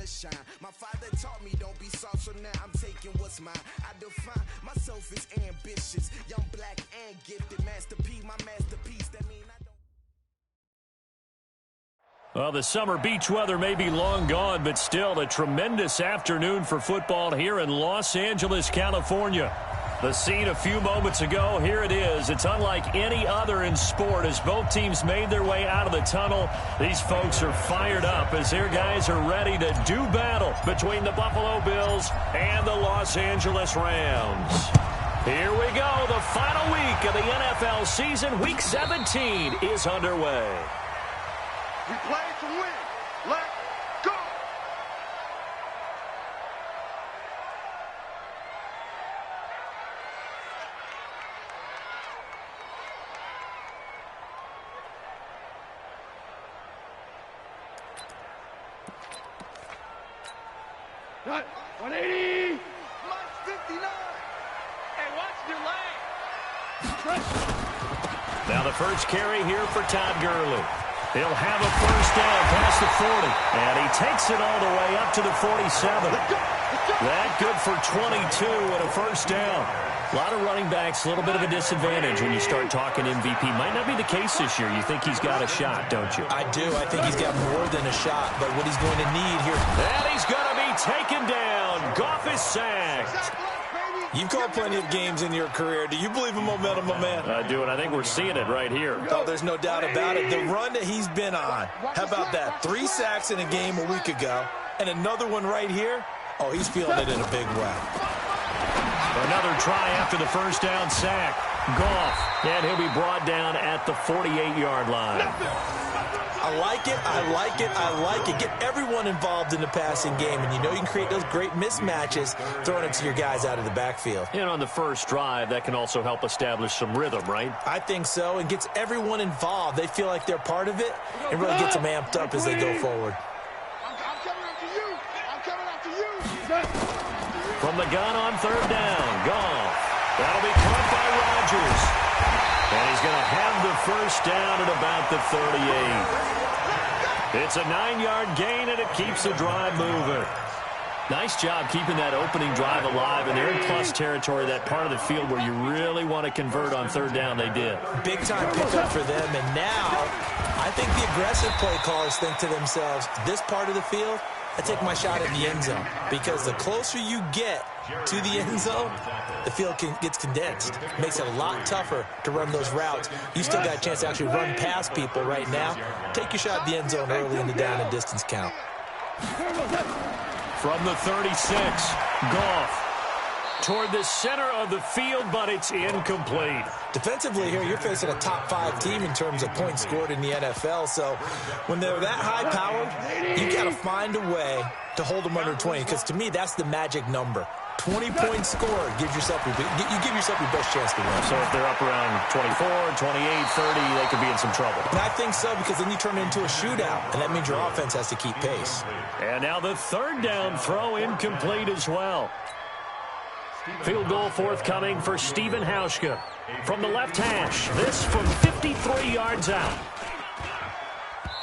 shine. My father taught me don't be soft, so now I'm taking what's mine. I define myself as ambitious, young, black, and gifted. Master P, my masterpiece. That mean I don't. Well, the summer beach weather may be long gone, but still a tremendous afternoon for football here in Los Angeles, California. The scene a few moments ago, here it is. It's unlike any other in sport as both teams made their way out of the tunnel. These folks are fired up as their guys are ready to do battle between the Buffalo Bills and the Los Angeles Rams. Here we go. The final week of the NFL season. Week 17 is underway. We play to win. Let's go. Cut. 180. Minus 59. Hey, watch your leg. Now the first carry here for Todd Gurley. He'll have a first down past the 40. And he takes it all the way up to the 47. That good for 22 and a first down. A lot of running backs, a little bit of a disadvantage when you start talking MVP. Might not be the case this year. You think he's got a shot, don't you? I do. I think he's got more than a shot. But what he's going to need here. And he's going to be taken down. Goff is sacked. You've called plenty of games in your career. Do you believe in momentum, my man? I do, and I think we're seeing it right here. Oh, there's no doubt about it. The run that he's been on, how about that? 3 sacks in a game a week ago, and another one right here. Oh, he's feeling it in a big way. Another try after the first down sack. Goff, and he'll be brought down at the 48-yard line. I like it, I like it, I like it. Get everyone involved in the passing game, and you know you can create those great mismatches throwing it to your guys out of the backfield. And on the first drive, that can also help establish some rhythm, right? I think so, and gets everyone involved. They feel like they're part of it, and really gets them amped up as they go forward. I'm coming after you. I'm coming after you. From the gun on third down, Goff. That'll be caught by Rodgers. And he's going to have the first down at about the 38. It's a 9-yard gain, and it keeps the drive moving. Nice job keeping that opening drive alive, and they're in plus territory, that part of the field where you really want to convert on third down. They did. Big-time pickup for them, and now I think the aggressive play callers think to themselves, this part of the field, I take my shot at the end zone, because the closer you get to the end zone, the field gets condensed. Makes it a lot tougher to run those routes. You still got a chance to actually run past people right now. Take your shot at the end zone early in the down and distance count. From the 36, Goff toward the center of the field, but it's incomplete. Defensively here, you're facing a top-5 team in terms of points scored in the NFL, so when they're that high-powered, you got to find a way to hold them under 20, because to me, that's the magic number. 20 points scored gives yourself you give yourself your best chance to win. So if they're up around 24, 28, 30, they could be in some trouble. And I think so, because then you turn it into a shootout, and that means your offense has to keep pace. And now the third down throw incomplete as well. Field goal forthcoming for Stephen Hauschka from the left hash. This from 53 yards out.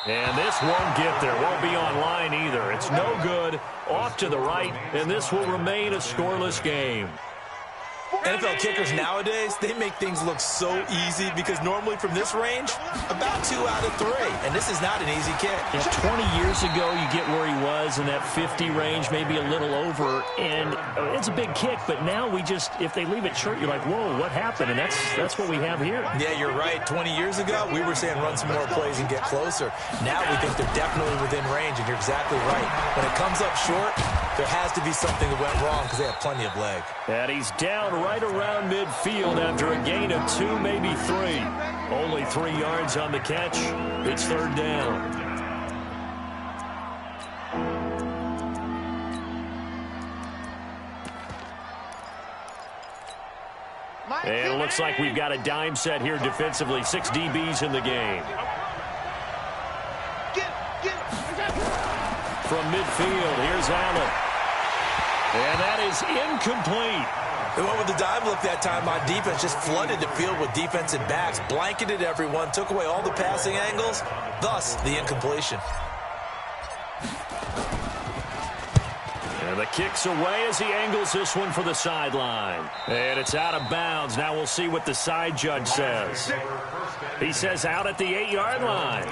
And this won't get there. Won't be on line either. It's no good. Off to the right, and this will remain a scoreless game. NFL kickers nowadays, they make things look so easy because normally from this range, about 2 out of 3. And this is not an easy kick. Yeah, 20 years ago, you get where he was in that 50 range, maybe a little over, and it's a big kick. But now we just, if they leave it short, you're like, whoa, what happened? And that's what we have here. Yeah, you're right. 20 years ago, we were saying run some more plays and get closer. Now we think they're definitely within range, and you're exactly right. When it comes up short, there has to be something that went wrong because they have plenty of leg. And he's down right around midfield after a gain of 2, maybe 3. Only 3 yards on the catch. It's third down. And it looks like we've got a dime set here defensively. 6 DBs in the game. From midfield, here's Allen. And that is incomplete. They went with the dime look that time on defense, just flooded the field with defensive backs, blanketed everyone, took away all the passing angles, thus the incompletion. And the kick's away as he angles this one for the sideline. And it's out of bounds. Now we'll see what the side judge says. He says out at the 8-yard line.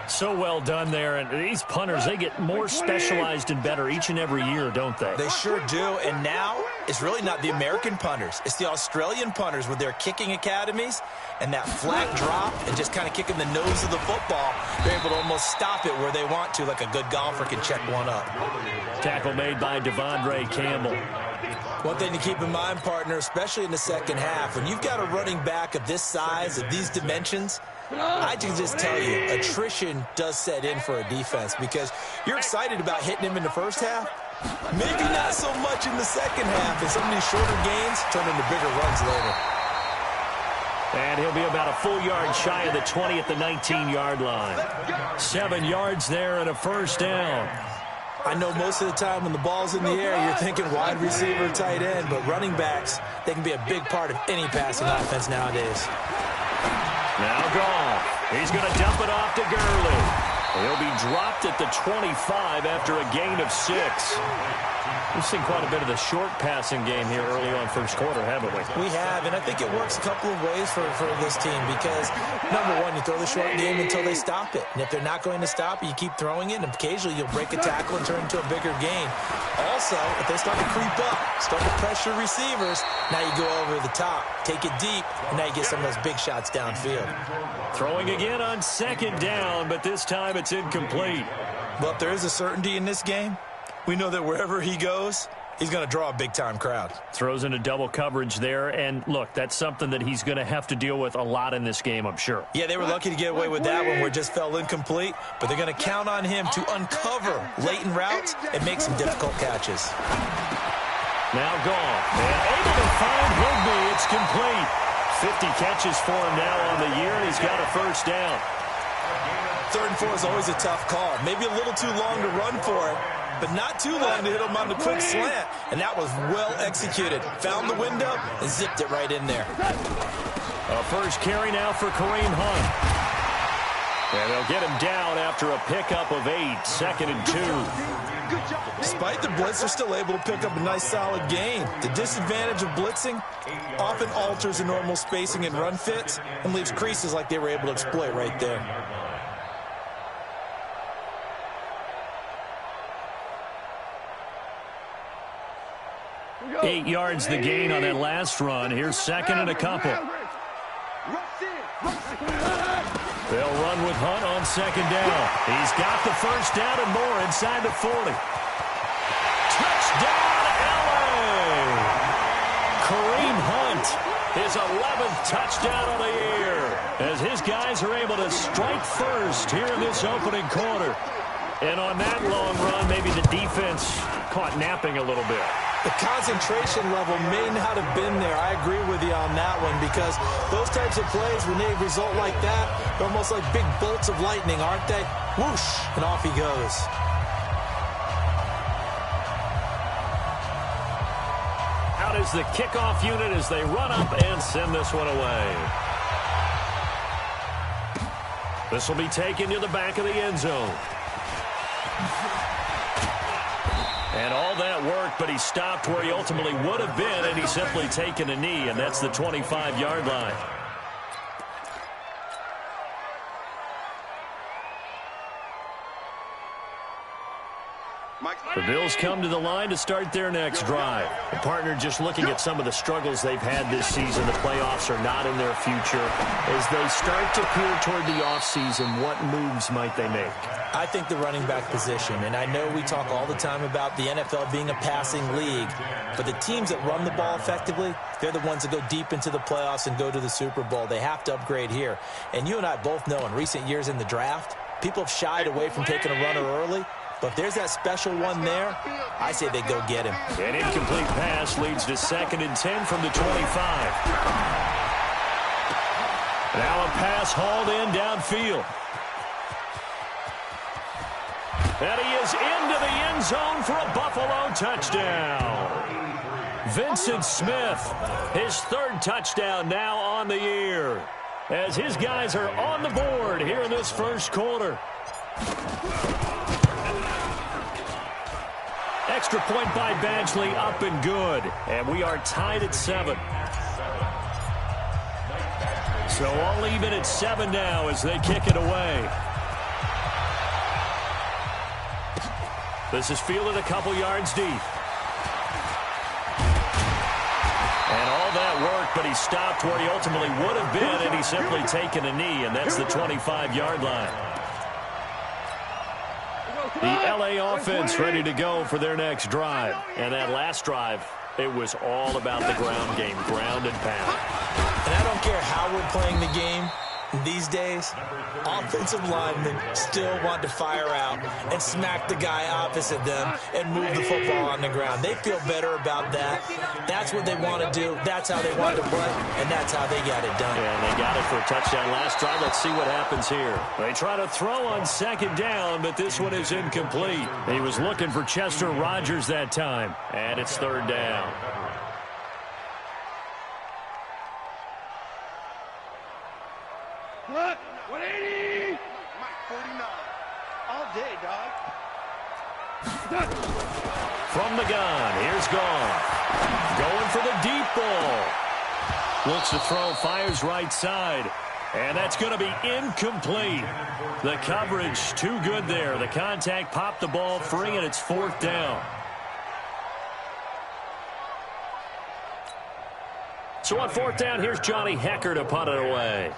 So well done there. And these punters, they get more specialized and better each and every year, don't they? They sure do. And now it's really not the American punters. It's the Australian punters with their kicking academies and that flat drop and just kind of kicking the nose of the football. They're able to almost stop it where they want to, like a good golfer can check one up. Tackle made by Devondre Campbell. One thing to keep in mind, partner, especially in the second half, when you've got a running back of this size, of these dimensions, I can just tell you, attrition does set in for a defense because you're excited about hitting him in the first half. Maybe not so much in the second half, and some of these shorter gains turn into bigger runs later. And he'll be about a full yard shy of the 20 at the 19-yard line. 7 yards there and a first down. I know most of the time when the ball's in the air, you're thinking wide receiver, tight end, but running backs, they can be a big part of any passing offense nowadays. Now Goff. He's going to dump it off to Gurley. He'll be dropped at the 25 after a gain of 6. We've seen quite a bit of the short passing game here early on first quarter, haven't we? We have, and I think it works a couple of ways for this team because, number one, you throw the short game until they stop it. And if they're not going to stop it, you keep throwing it, and occasionally you'll break a tackle and turn it into a bigger gain. Also, if they start to creep up, start to pressure receivers, now you go over the top, take it deep, and now you get some of those big shots downfield. Throwing again on second down, but this time it's incomplete. But if there is a certainty in this game, we know that wherever he goes, he's going to draw a big-time crowd. Throws into double coverage there, and look, that's something that he's going to have to deal with a lot in this game, I'm sure. Yeah, they were lucky to get away with that one where it just fell incomplete, but they're going to count on him to uncover latent routes and make some difficult catches. Now Goff, and able to find Higbee. It's complete. 50 catches for him now on the year, and he's got a first down. 3rd and 4 is always a tough call. Maybe a little too long to run for it, but not too long to hit him on the quick slant. And that was well executed. Found the window and zipped it right in there. A first carry now for Kareem Hunt. And they'll get him down after a pickup of 8, 2nd and 2. Despite the blitz, they're still able to pick up a nice solid gain. The disadvantage of blitzing often alters the normal spacing and run fits and leaves creases like they were able to exploit right there. Eight yards the gain on that last run. Here's 2nd and a couple. They'll run with Hunt on 2nd down. He's got the first down and more inside the 40. Touchdown, LA! Kareem Hunt, his 11th touchdown of the year, as his guys are able to strike first here in this opening quarter. And on that long run, maybe the defense caught napping a little bit. The concentration level may not have been there. I agree with you on that one because those types of plays, when they result like that, they're almost like big bolts of lightning, aren't they? Whoosh, and off he goes. Out is the kickoff unit as they run up and send this one away. This will be taken to the back of the end zone. And all that worked, but he stopped where he ultimately would have been, and he's simply taken a knee, and that's the 25-yard line. The Bills come to the line to start their next drive. The partner just looking at some of the struggles they've had this season. The playoffs are not in their future. As they start to peer toward the offseason, what moves might they make? I think the running back position, and I know we talk all the time about the NFL being a passing league, but the teams that run the ball effectively, they're the ones that go deep into the playoffs and go to the Super Bowl. They have to upgrade here. And you and I both know in recent years in the draft, people have shied away from taking a runner early. But if there's that special one there, I say they go get him. An incomplete pass leads to 2nd and 10 from the 25. Now a pass hauled in downfield. And he is into the end zone for a Buffalo touchdown. Vincent Smith, his 3rd touchdown now on the year, as his guys are on the board here in this first quarter. Extra point by Badgley, up and good. And we are tied at 7. So all even at 7 now as they kick it away. This is fielded a couple yards deep. And all that work, but he stopped where he ultimately would have been, and he's simply taken a knee, and that's the 25-yard line. The LA offense ready to go for their next drive. And that last drive, it was all about the ground game, ground and pound. And I don't care how we're playing the game these days, offensive linemen still want to fire out and smack the guy opposite them and move the football on the ground. They feel better about that. That's what they want to do. That's how they want to play, and that's how they got it done. Yeah, and they got it for a touchdown last drive. Let's see what happens here. They try to throw on second down, but this one is incomplete. He was looking for Chester Rogers that time, and it's third down. What? 180! Mike 49. All day, dog. From the gun, here's Gone. Going for the deep ball. Looks to throw, fires right side. And that's going to be incomplete. The coverage too good there. The contact popped the ball free, and it's fourth down. So on fourth down, here's Johnny Hecker to punt it away.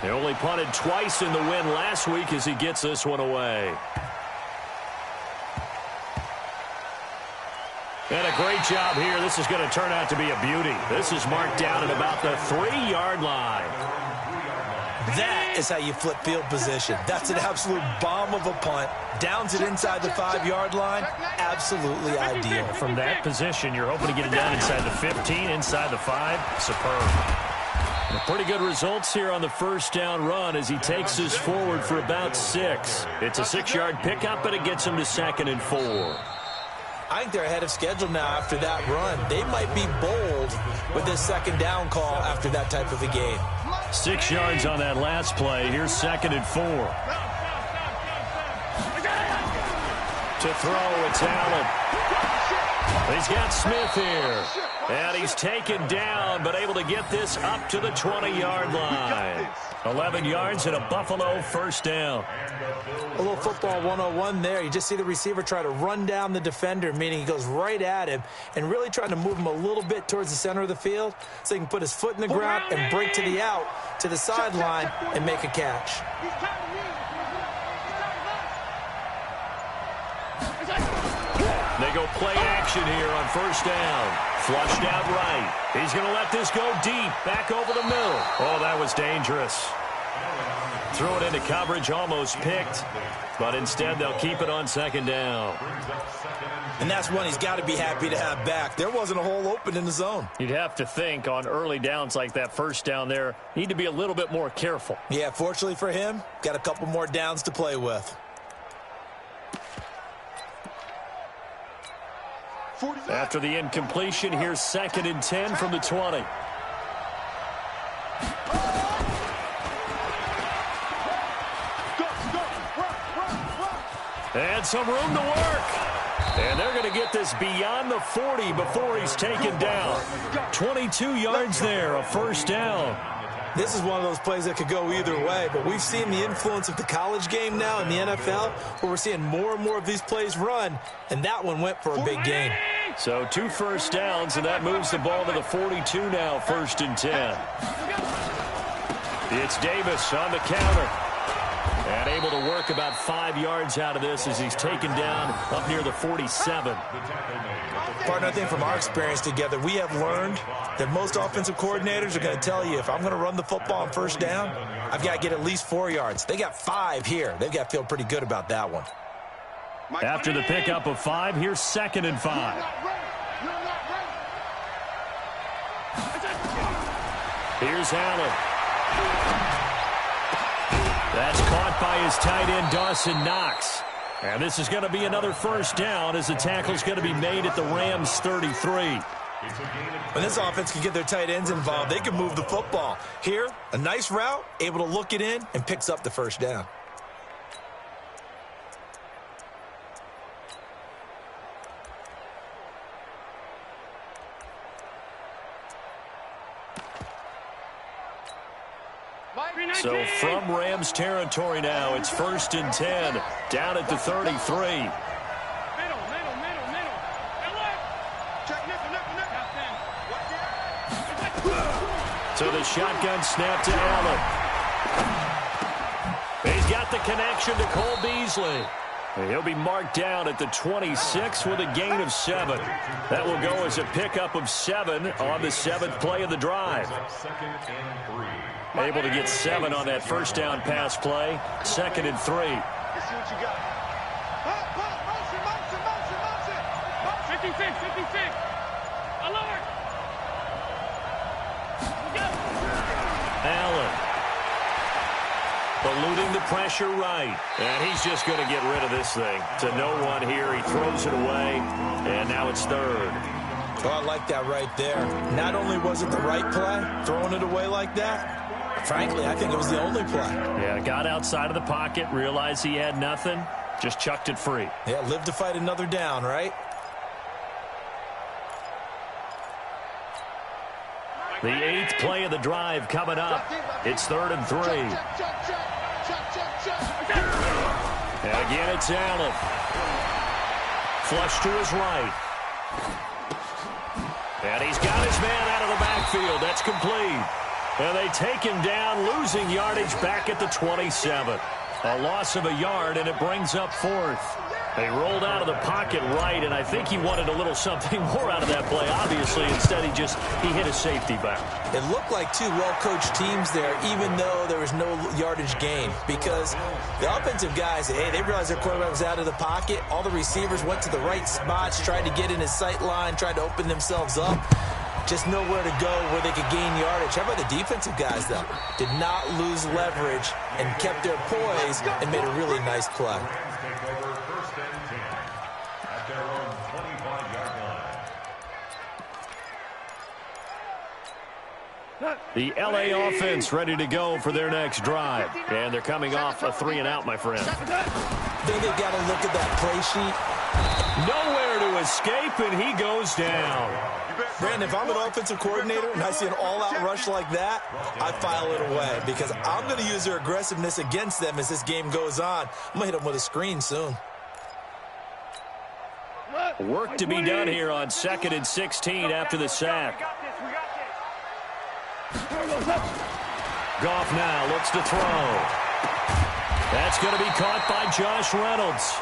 They only punted twice in the win last week as he gets this one away. And a great job here. This is going to turn out to be a beauty. This is marked down at about the 3-yard line. That is how you flip field position. That's an absolute bomb of a punt. Downs it inside the 5-yard line. Absolutely ideal. From that position, you're hoping to get it down inside the 15, inside the 5. Superb. Pretty good results here on the first down run as he takes this forward for about 6. It's a 6-yard pickup, and it gets him to 2nd and 4. I think they're ahead of schedule now after that run. They might be bold with this second down call after that type of a game. 6 yards on that last play. Here's 2nd and 4. To throw, it's Allen. He's got Smith here. And he's taken down, but able to get this up to the 20-yard line. 11 yards and a Buffalo first down. A little football 101 there. You just see the receiver try to run down the defender, meaning he goes right at him and really trying to move him a little bit towards the center of the field so he can put his foot in the ground and break to the out, to the sideline, and make a catch. They go play action here on first down. Flushed out right. He's going to let this go deep. Back over the middle. Oh, that was dangerous. Threw it into coverage, almost picked. But instead, they'll keep it on second down. And that's one he's got to be happy to have back. There wasn't a hole open in the zone. You'd have to think on early downs like that first down there, need to be a little bit more careful. Yeah, fortunately for him, got a couple more downs to play with. After the incompletion, here's 2nd and 10 from the 20. And some room to work. And they're going to get this beyond the 40 before he's taken down. 22 yards there, a first down. This is one of those plays that could go either way, but we've seen the influence of the college game now in the NFL, where we're seeing more and more of these plays run, and that one went for a big gain. So 2 first downs, and that moves the ball to the 42 now, 1st and 10. It's Davis on the counter. And able to work about 5 yards out of this as he's taken down up near the 47. Partner, I think from our experience together, we have learned that most offensive coordinators are going to tell you, if I'm going to run the football on first down, I've got to get at least 4 yards. They got 5 here. They've got to feel pretty good about that one. After the pickup of 5, here's 2nd and 5. Here's Allen. That's caught by his tight end, Dawson Knox. And this is going to be another first down as the tackle's going to be made at the Rams' 33. When this offense can get their tight ends involved, they can move the football. Here, a nice route, able to look it in, and picks up the first down. So from Rams territory now, it's 1st and 10, down at the 33. So the shotgun snap to Allen. He's got the connection to Cole Beasley. He'll be marked down at the 26 with a gain of 7. That will go as a pickup of 7 on the 7th play of the drive. Able to get 7 on that first down pass play. 2nd and 3. Let's see what you got. Motion. 56. Alert. Allen. Eluding the pressure right. And he's just going to get rid of this thing. To no one here. He throws it away. And now it's 3rd. Oh, I like that right there. Not only was it the right play, throwing it away like that, frankly, I think it was the only play. Yeah, got outside of the pocket, realized he had nothing, just chucked it free. Yeah, live to fight another down, right? The 8th play of the drive coming up. It's 3rd and 3. And again, it's Allen. Flush to his right. And he's got his man out of the backfield. That's complete. And they take him down, losing yardage back at the 27. A loss of a yard, and it brings up 4th. They rolled out of the pocket right, and I think he wanted a little something more out of that play, obviously. Instead, he hit a safety back. It looked like two well-coached teams there, even though there was no yardage gain, because the offensive guys, hey, they realized their quarterback was out of the pocket. All the receivers went to the right spots, tried to get in his sight line, tried to open themselves up. Just nowhere to go where they could gain yardage. How about the defensive guys, though? Did not lose leverage and kept their poise and made a really nice play. The LA offense ready to go for their next drive. And they're coming off a 3-and-out, my friend. I think they've got to look at that play sheet. Nowhere to escape, and he goes down. Brandon, if I'm an offensive coordinator and I see an all-out rush like that, I file it away because I'm going to use their aggressiveness against them as this game goes on. I'm going to hit them with a screen soon. Work to be done here on 2nd and 16 after the sack. Goff now looks to throw. That's going to be caught by Josh Reynolds.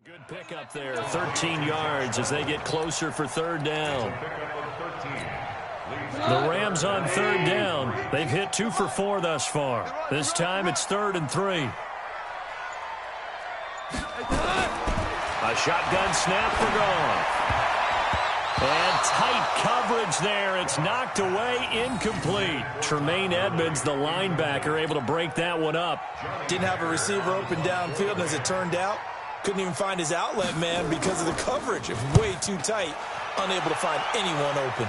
Good pickup there, 13 yards as they get closer for 3rd down. The Rams on 3rd down. They've hit 2 for 4 thus far. This time it's 3rd and 3. A shotgun snap for Goff. And tight coverage there. It's knocked away, incomplete. Tremaine Edmonds, the linebacker, able to break that one up. Didn't have a receiver open downfield, and as it turned out, couldn't even find his outlet man because of the coverage. It was way too tight, unable to find anyone open.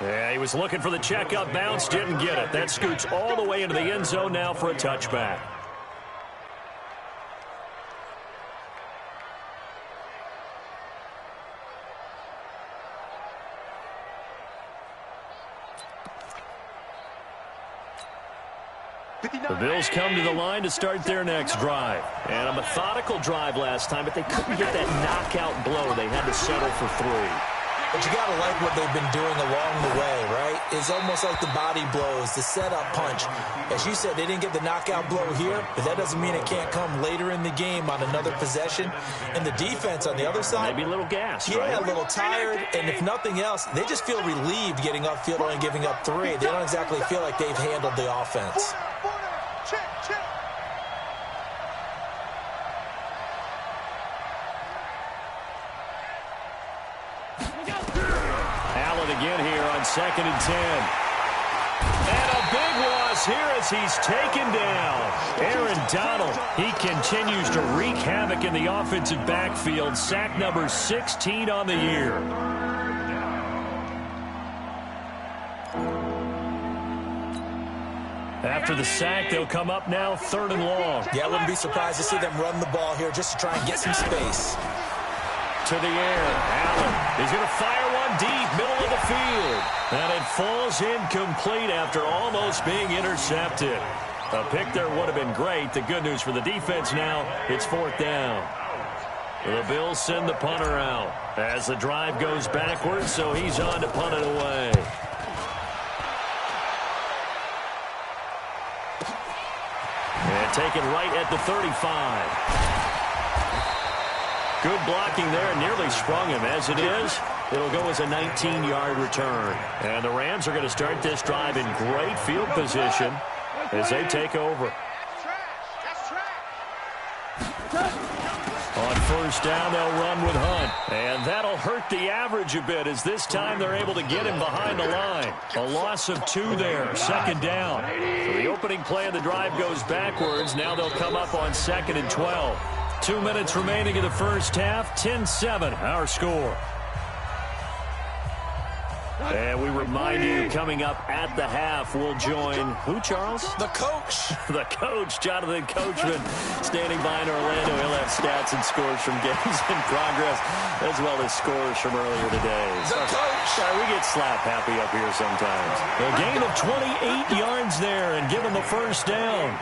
Yeah, he was looking for the checkup bounce, didn't get it. That scoots all the way into the end zone now for a touchback. The Bills come to the line to start their next drive. And a methodical drive last time, but they couldn't get that knockout blow. They had to settle for 3. But you got to like what they've been doing along the way, right? It's almost like the body blows, the setup punch. As you said, they didn't get the knockout blow here, but that doesn't mean it can't come later in the game on another possession. And the defense on the other side, maybe a little gas, yeah, right? A little tired. And if nothing else, they just feel relieved getting upfield and giving up 3. They don't exactly feel like they've handled the offense. Again here on 2nd and 10. And a big loss here as he's taken down. Aaron Donald, he continues to wreak havoc in the offensive backfield. Sack number 16 on the year. After the sack, they'll come up now 3rd and long. Yeah, I wouldn't be surprised to see them run the ball here just to try and get some space. To the air, Allen is going to fire one deep, middle of the field. And it falls incomplete after almost being intercepted. A pick there would have been great. The good news for the defense now, it's 4th down. The Bills send the punter out as the drive goes backwards, so he's on to punt it away. And taken right at the 35. Good blocking there, nearly sprung him. As it is, it'll go as a 19-yard return. And the Rams are going to start this drive in great field position as they take over. On 1st down, they'll run with Hunt. And that'll hurt the average a bit as this time they're able to get him behind the line. A loss of 2 there, 2nd down. So the opening play of the drive goes backwards. Now they'll come up on 2nd and 12. 2 minutes remaining in the first half. 10-7, our score. And we remind you, coming up at the half, we'll join who, Charles? The coach. The coach, Jonathan Coachman, standing by in Orlando. He'll have stats and scores from games in progress, as well as scores from earlier today. The coach. Sorry, we get slap happy up here sometimes. A gain of 28 yards there and give him the 1st down.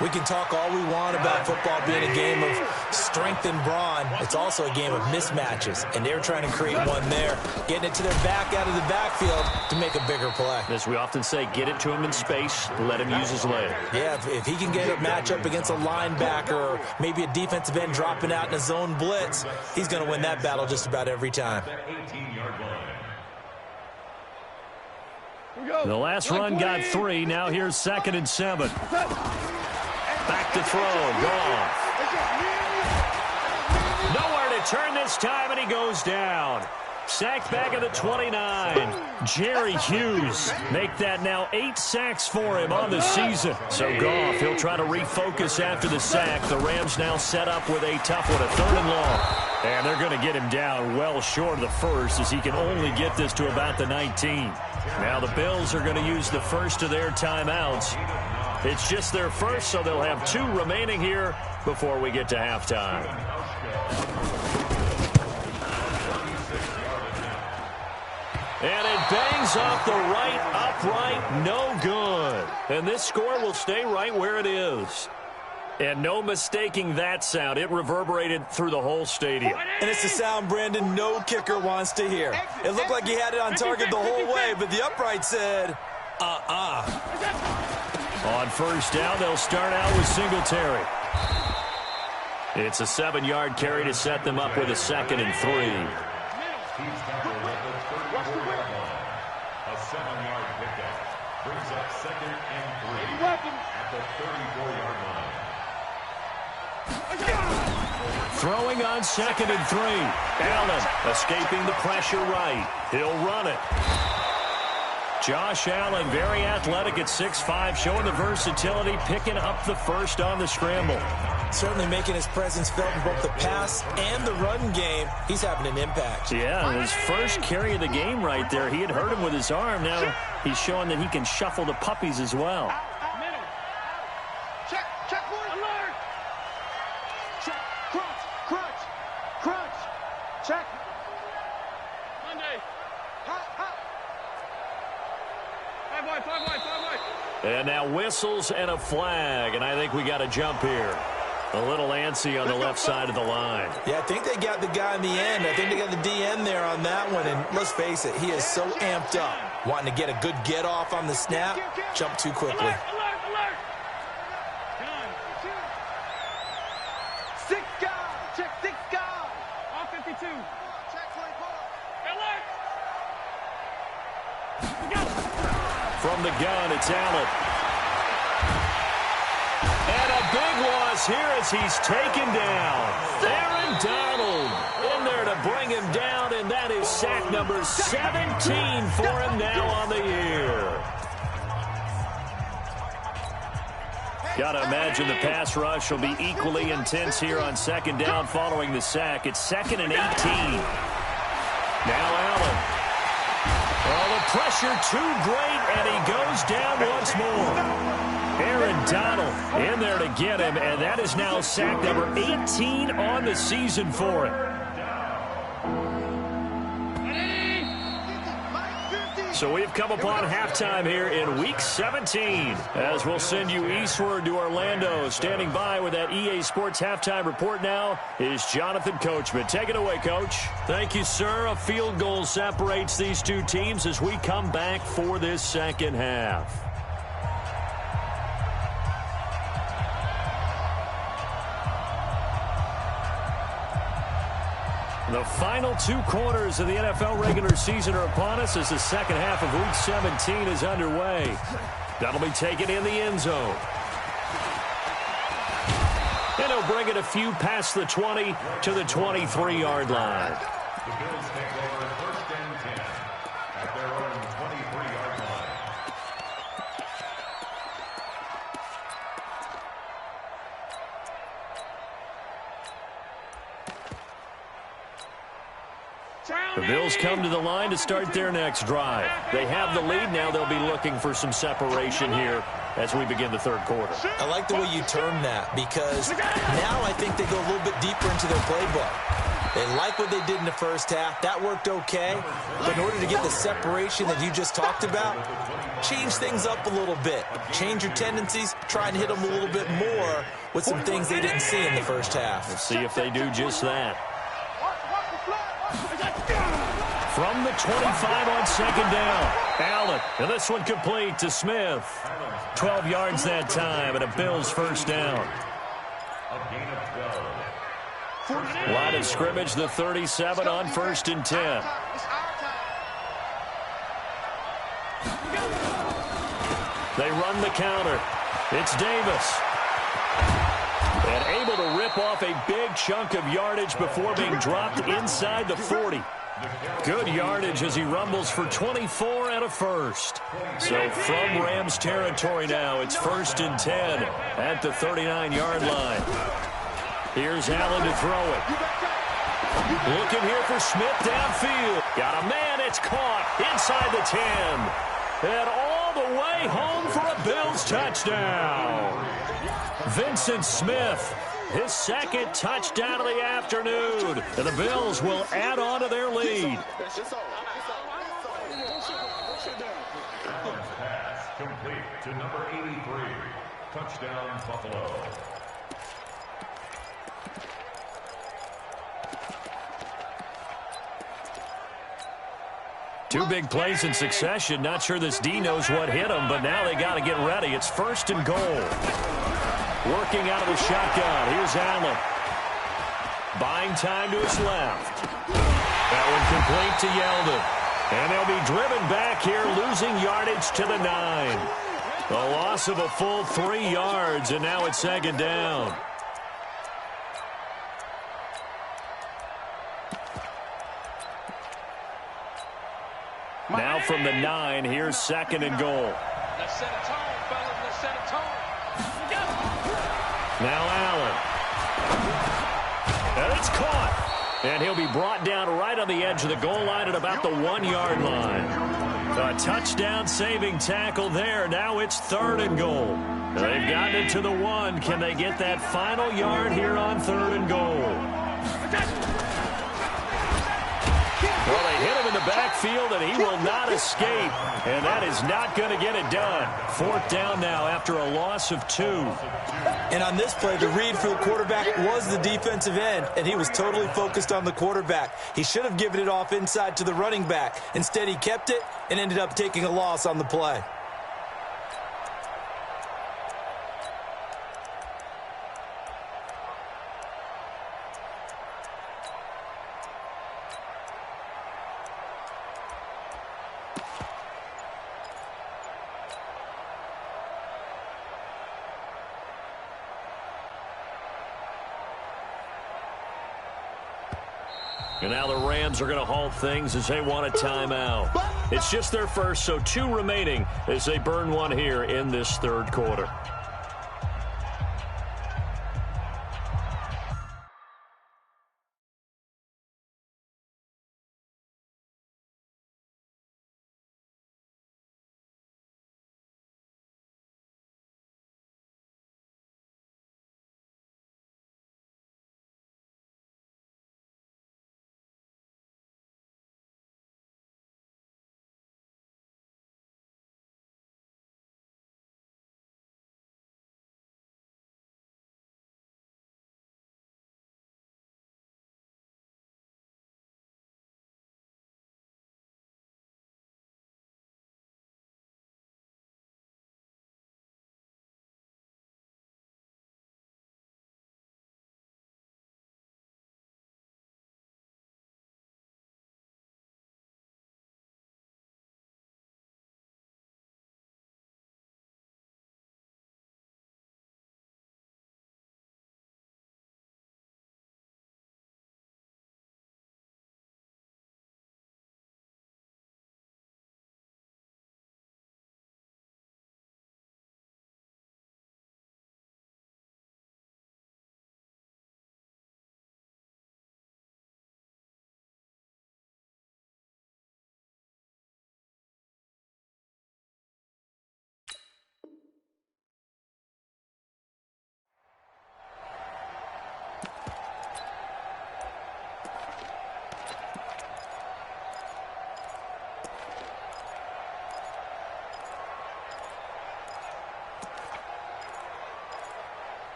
We can talk all we want about football being a game of strength and brawn. It's also a game of mismatches, and they're trying to create one there, getting it to their back out of the backfield to make a bigger play. As we often say, get it to him in space, let him use his leg. Yeah, if he can get a matchup against a linebacker or maybe a defensive end dropping out in a zone blitz, he's going to win that battle just about every time. The last run got 3. Now here's 2nd and 7. Back to throw. Goff. Nowhere to turn this time, and he goes down. Sacked back at the 29. Jerry Hughes make that now 8 sacks for him on the season. So Goff, he'll try to refocus after the sack. The Rams now set up with a tough one, a 3rd and long. And they're going to get him down well short of the 1st as he can only get this to about the 19. Now the Bills are going to use the first of their timeouts. It's just their first, so they'll have 2 remaining here before we get to halftime. And it bangs off the right upright, no good. And this score will stay right where it is. And no mistaking that sound. It reverberated through the whole stadium. And it's the sound Brandon no kicker wants to hear. It looked like he had it on target the whole way, but the upright said, On 1st down, they'll start out with Singletary. It's a 7-yard carry to set them up with a 2nd and 3. A 7-yard pickup brings up 2nd and 3 at the 34-yard line. Throwing on 2nd and 3. Allen escaping the pressure right. He'll run it. Josh Allen, very athletic at 6'5", showing the versatility, picking up the 1st on the scramble. Certainly making his presence felt in both the pass and the run game. He's having an impact. Yeah, his first carry of the game right there. He had hurt him with his arm. Now he's showing that he can shuffle the puppies as well. Check one. Alert. Check. Crunch. Check. Monday. Hop. 5 wide. And now whistles and a flag, and I think we got a jump here. A little antsy on the left side of the line. Yeah, I think they got the guy in the end. I think they got the DN there on that one. And let's face it, he is so amped up, wanting to get a good get-off on the snap, jump too quickly. Alert, alert. Six guard. Check 6 guard. All 52. Check 24. Alert. From the gun, it's Allen. And a big loss here as he's taken down. Aaron Donald in there to bring him down, and that is sack number 17 for him now on the year. Got to imagine the pass rush will be equally intense here on second down following the sack. It's 2nd and 18. Now Allen. Oh, the pressure too great, and he goes down once more. Aaron Donald in there to get him, and that is now sack number 18 on the season for him. So we've come upon halftime here in Week 17, as we'll send you eastward to Orlando. Standing by with that EA Sports halftime report now is Jonathan Coachman. Take it away, Coach. Thank you, sir. A field goal separates these two teams as we come back for this second half. The final 2 quarters of the NFL regular season are upon us as the second half of Week 17 is underway. That'll be taken in the end zone. And he'll bring it a few past the 20 to the 23-yard line. The Bills take over 1st and 10 at their own 23-yard line. The Bills come to the line to start their next drive. They have the lead. Now they'll be looking for some separation here as we begin the third quarter. I like the way you term that, because now I think they go a little bit deeper into their playbook. They like what they did in the first half. That worked okay. But in order to get the separation that you just talked about, change things up a little bit. Change your tendencies. Try and hit them a little bit more with some things they didn't see in the first half. Let's see if they do just that. From the 25 on second down, Allen. And this one complete to Smith. 12 yards that time, and a Bills first down. A gain of 12. Line of scrimmage, the 37 on 1st and 10. They run the counter. It's Davis. And able to rip off a big chunk of yardage before being dropped inside the 40. Good yardage as he rumbles for 24 and a first. So from Rams territory now, it's 1st and 10 at the 39-yard line. Here's Allen to throw it. Looking here for Smith downfield. Got a man, it's caught inside the 10. And all the way home for a Bills touchdown. Vincent Smith, his second touchdown of the afternoon. And the Bills will add on to their lead. Pass complete to number 83. Touchdown, Buffalo. Two big plays in succession. Not sure this D knows what hit him, but now they got to get ready. It's 1st and goal. Working out of the shotgun. Here's Allen. Buying time to his left. That one complete to Yeldon. And they'll be driven back here, losing yardage to the 9. A loss of a full 3 yards, and now it's second down. Now from the 9, here's 2nd and goal. Let's set a tone, fellas. Let's set a tone. Now Allen. And it's caught. And he'll be brought down right on the edge of the goal line at about the 1-yard line. A touchdown-saving tackle there. Now it's 3rd and goal. They've gotten it to the 1. Can they get that final yard here on 3rd and goal? Well, they hit him in the backfield, and he will not escape. And that is not going to get it done. 4th down now after a loss of 2. And on this play, the read for the quarterback was the defensive end, and he was totally focused on the quarterback. He should have given it off inside to the running back. Instead, he kept it and ended up taking a loss on the play. And now the Rams are going to halt things as they want a timeout. It's just their first, so 2 remaining as they burn one here in this 3rd quarter.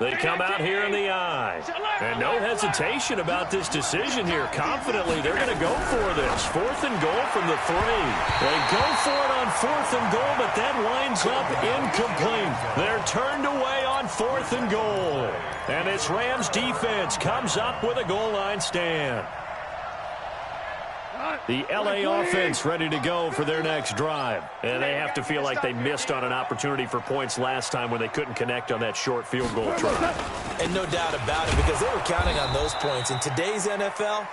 They come out here in the eye. And no hesitation about this decision here. Confidently, they're going to go for this. 4th and goal from the 3. They go for it on 4th and goal, but that winds up incomplete. They're turned away on 4th and goal. And this Rams defense comes up with a goal line stand. The LA offense ready to go for their next drive. And they have to feel like they missed on an opportunity for points last time when they couldn't connect on that short field goal try. And no doubt about it, because they were counting on those points. In today's NFL,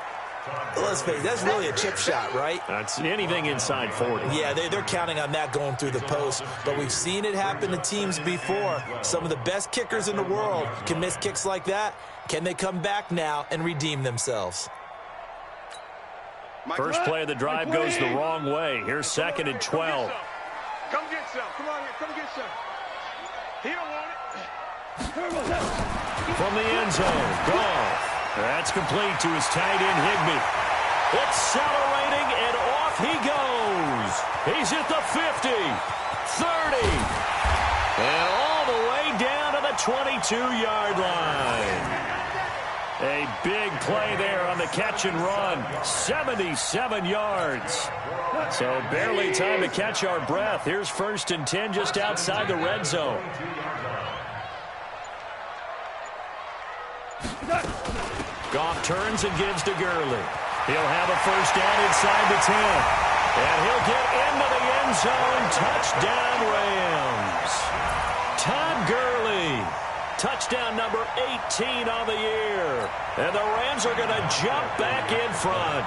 let's face it, that's really a chip shot, right? That's anything inside 40. Yeah, they're counting on that going through the post. But we've seen it happen to teams before. Some of the best kickers in the world can miss kicks like that. Can they come back now and redeem themselves? First play of the drive goes the wrong way. Here's 2nd and 12. Come get some. Come on here. Come get some. He don't want it. From the end zone, Goff. That's complete to his tight end, Higbee. Accelerating, and off he goes. He's at the 50, 30, and all the way down to the 22-yard line. A big play there on the catch and run. 77 yards. So barely time to catch our breath. Here's 1st and 10 just outside the red zone. Goff turns and gives to Gurley. He'll have a 1st down inside the 10. And he'll get into the end zone. Touchdown Rams. Todd Gurley. Touchdown number 18 on the year. And the Rams are going to jump back in front.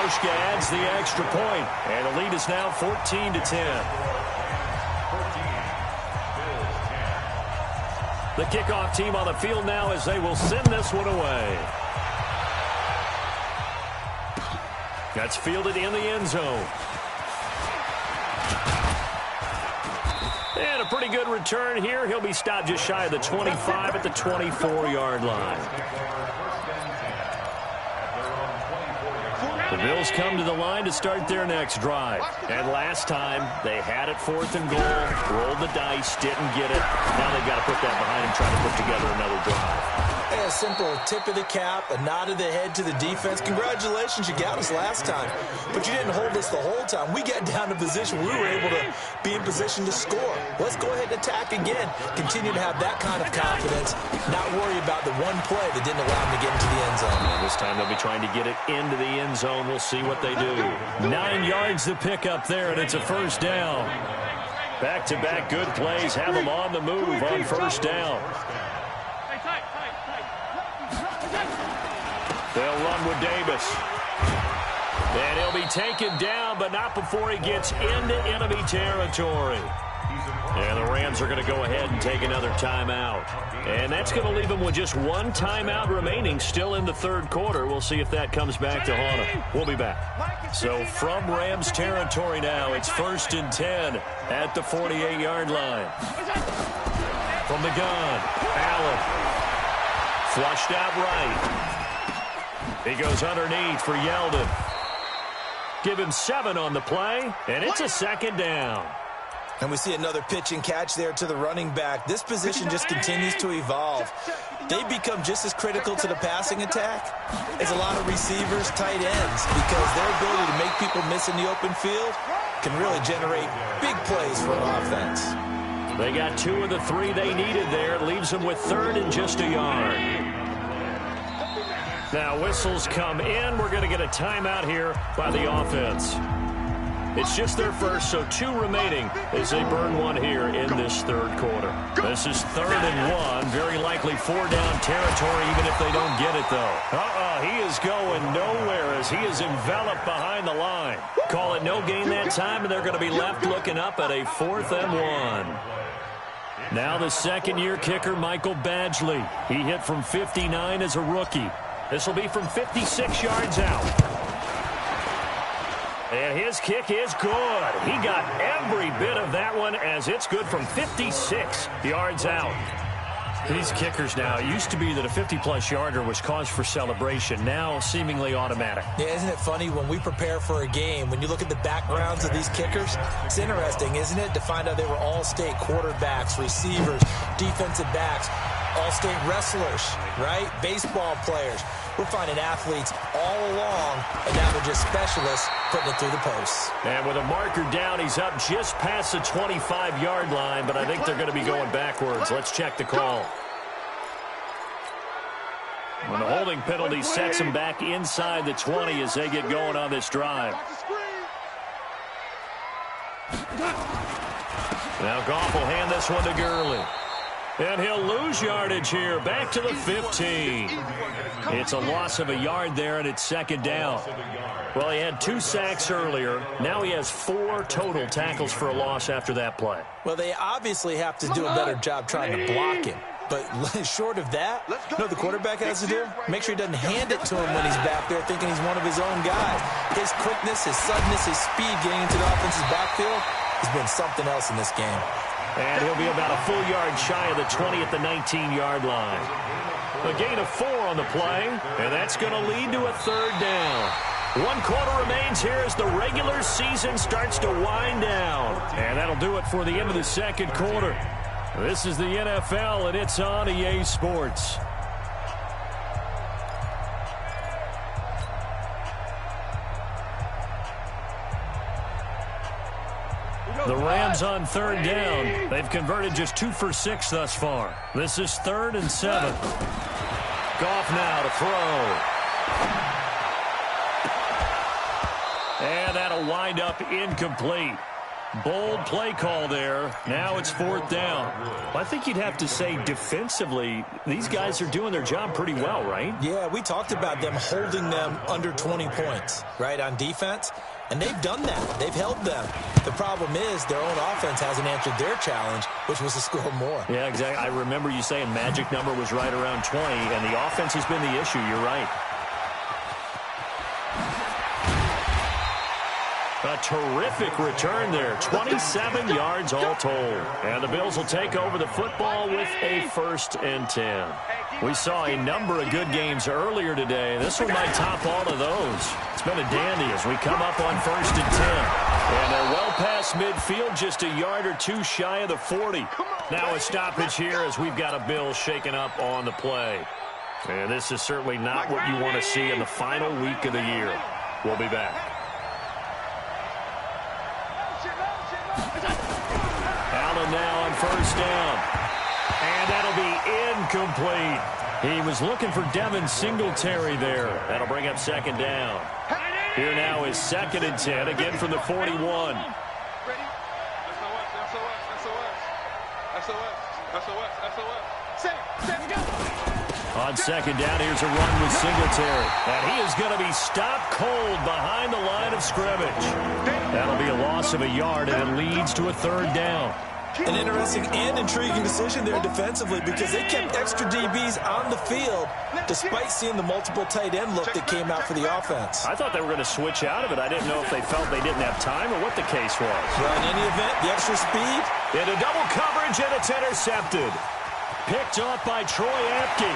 Matryoshka adds the extra point, and the lead is now 14-10. The kickoff team on the field now as they will send this one away. That's fielded in the end zone. And a pretty good return here. He'll be stopped just shy of the 25 at the 24-yard line. The Bills come to the line to start their next drive. And last time, they had it 4th and goal, rolled the dice, didn't get it. Now they've got to put that behind and try to put together another drive. Hey, a simple tip of the cap, a nod of the head to the defense. Congratulations, you got us last time. But you didn't hold us the whole time. We got down to position. We were able to be in position to score. Let's go ahead and attack again. Continue to have that kind of confidence. Not worry about the one play that didn't allow them to get into the end zone. And this time they'll be trying to get it into the end zone. We'll see what they do. 9 yards to pick up there, and it's a first down. Back-to-back good plays have them on the move on first down. They'll run with Davis. And he'll be taken down, but not before he gets into enemy territory. And the Rams are going to go ahead and take another timeout. And that's going to leave them with just one timeout remaining still in the third quarter. We'll see if that comes back to haunt them. We'll be back. So from Rams territory now, it's 1st and 10 at the 48-yard line. From the gun, Allen. Flushed out right. He goes underneath for Yeldon. Give him 7 on the play, and it's a second down. And we see another pitch and catch there to the running back. This position just continues to evolve. They become just as critical to the passing attack as a lot of receivers, tight ends, because their ability to make people miss in the open field can really generate big plays for an offense. They got 2 of the 3 they needed there. Leaves them with 3rd and just a yard. Now whistles come in. We're going to get a timeout here by the offense. It's just their first, so 2 remaining as they burn one here in this third quarter. This is 3rd and 1. Very likely 4-down territory even if they don't get it, though. He is going nowhere as he is enveloped behind the line. Call it no gain that time, and they're going to be left looking up at a 4th and 1. Now the second-year kicker, Michael Badgley. He hit from 59 as a rookie. This will be from 56 yards out. And his kick is good. He got every bit of that one as it's good from 56 yards out. These kickers now, it used to be that a 50-plus yarder was cause for celebration. Now seemingly automatic. Yeah, isn't it funny when we prepare for a game, when you look at the backgrounds of these kickers, it's interesting, isn't it, to find out they were all-state quarterbacks, receivers, defensive backs, all-state wrestlers, right? Baseball players. We're finding athletes all along, and now they're just specialists putting it through the posts. And with a marker down, he's up just past the 25-yard line, but I think they're going to be going backwards. Let's check the call. When the holding penalty sets him back inside the 20 as they get going on this drive. Now Goff will hand this one to Gurley. And he'll lose yardage here, back to the 15. It's a loss of a yard there, and it's 2nd down. Well, he had 2 sacks earlier. Now he has 4 total tackles for a loss after that play. Well, they obviously have to do a better job trying to block him. But short of that, you know what the quarterback has to do? Make sure he doesn't hand it to him when he's back there thinking he's one of his own guys. His quickness, his suddenness, his speed getting into the offense's backfield has been something else in this game. And he'll be about a full yard shy of the 20 at the 19-yard line. A gain of 4 on the play, and that's going to lead to a 3rd down. 1 quarter remains here as the regular season starts to wind down. And that'll do it for the end of the second quarter. This is the NFL, and it's on EA Sports. The Rams on 3rd down. They've converted just 2 for 6 thus far. This is 3rd and 7. Goff now to throw. And that'll wind up incomplete. Bold play call there. Now it's 4th down. I think you'd have to say defensively, these guys are doing their job pretty well, right? Yeah, we talked about them holding them under 20 points, right, on defense. And they've done that. They've held them. The problem is their own offense hasn't answered their challenge, which was to score more. Yeah, exactly. I remember you saying magic number was right around 20, and the offense has been the issue. You're right. A terrific return there. 27 yards all told. And the Bills will take over the football with a 1st and 10. We saw a number of good games earlier today. This one might top all of those. It's been a dandy as we come up on 1st and 10. And they're well past midfield, just a yard or two shy of the 40. Now a stoppage here as we've got a Bills shaken up on the play. And this is certainly not what you want to see in the final week of the year. We'll be back. Allen now on 1st down. And that'll be incomplete. He was looking for Devin Singletary there. That'll bring up 2nd down. Here now is 2nd and 10, again from the 41. On 2nd down, here's a run with Singletary. And he is going to be stopped cold behind the line of scrimmage. That'll be a loss of a yard, and it leads to a 3rd down. An interesting and intriguing decision there defensively because they kept extra DBs on the field despite seeing the multiple tight end look that came out for the offense. I thought they were going to switch out of it. I didn't know if they felt they didn't have time or what the case was. Well, in any event, the extra speed. Into double coverage, and it's intercepted. Picked off by Troy Apke.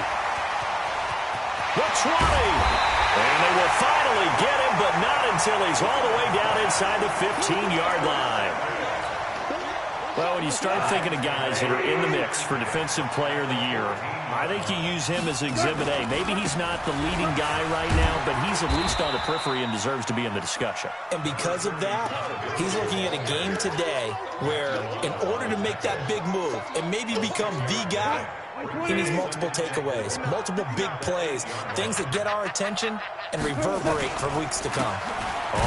The 20. And they will finally get him, but not until he's all the way down inside the 15-yard line. Well, when you start thinking of guys that are in the mix for Defensive Player of the Year, I think you use him as Exhibit A. Maybe he's not the leading guy right now, but he's at least on the periphery and deserves to be in the discussion. And because of that, he's looking at a game today where in order to make that big move and maybe become the guy, he needs multiple takeaways, multiple big plays, things that get our attention and reverberate for weeks to come.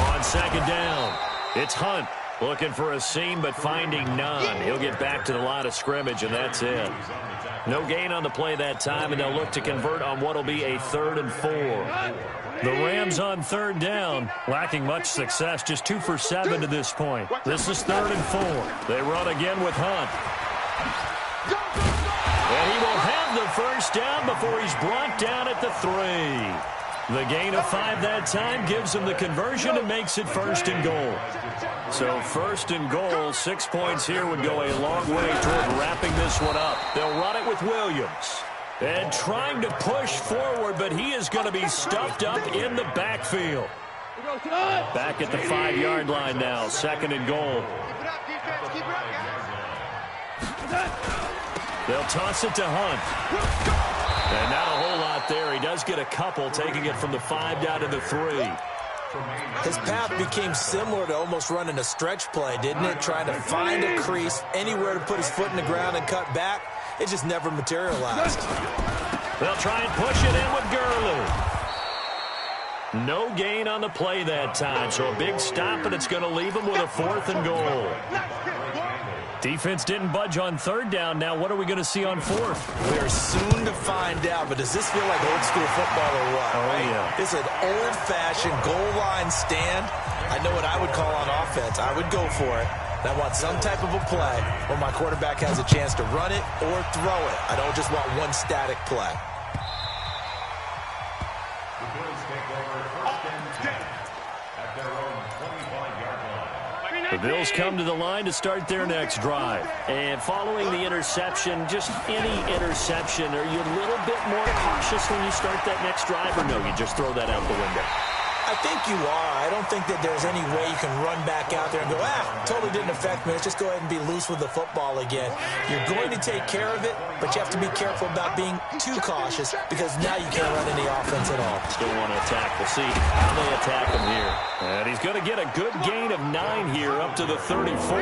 On 2nd down, it's Hunt. Looking for a seam, but finding none. He'll get back to the line of scrimmage, and that's it. No gain on the play that time, and they'll look to convert on what will be a 3rd and 4. The Rams on 3rd down, lacking much success, just 2 for 7 to this point. This is 3rd and 4. They run again with Hunt. And he will have the 1st down before he's brought down at the 3. The gain of 5 that time gives them the conversion and makes it 1st and goal. So 1st and goal, 6 points here would go a long way toward wrapping this one up. They'll run it with Williams. And trying to push forward, but he is going to be stuffed up in the backfield. Back at the 5-yard line now, 2nd and goal. They'll toss it to Hunt. And not a whole lot there. He does get a couple, taking it from the 5 down to the 3. His path became similar to almost running a stretch play, didn't it? Trying to find a crease, anywhere to put his foot in the ground and cut back. It just never materialized. They'll try and push it in with Gurley. No gain on the play that time, so a big stop, and it's going to leave him with a 4th and goal. Defense didn't budge on 3rd down. Now what are we going to see on 4th? We're soon to find out, but does this feel like old school football or what? Oh, right? Yeah. It's an old-fashioned goal line stand. I know what I would call on offense. I would go for it. And I want some type of a play where my quarterback has a chance to run it or throw it. I don't just want one static play. The Bills take over 1st and 10 at their own 25-yard line. The Bills come to the line to start their next drive. And following the interception, just any interception, are you a little bit more cautious when you start that next drive, or no, you just throw that out the window? I think you are. I don't think that there's any way you can run back out there and go, totally didn't affect me. Let's just go ahead and be loose with the football again. You're going to take care of it, but you have to be careful about being too cautious because now you can't run any offense at all. Still want to attack. We'll see how they attack him here. And he's going to get a good gain of 9 here up to the 34.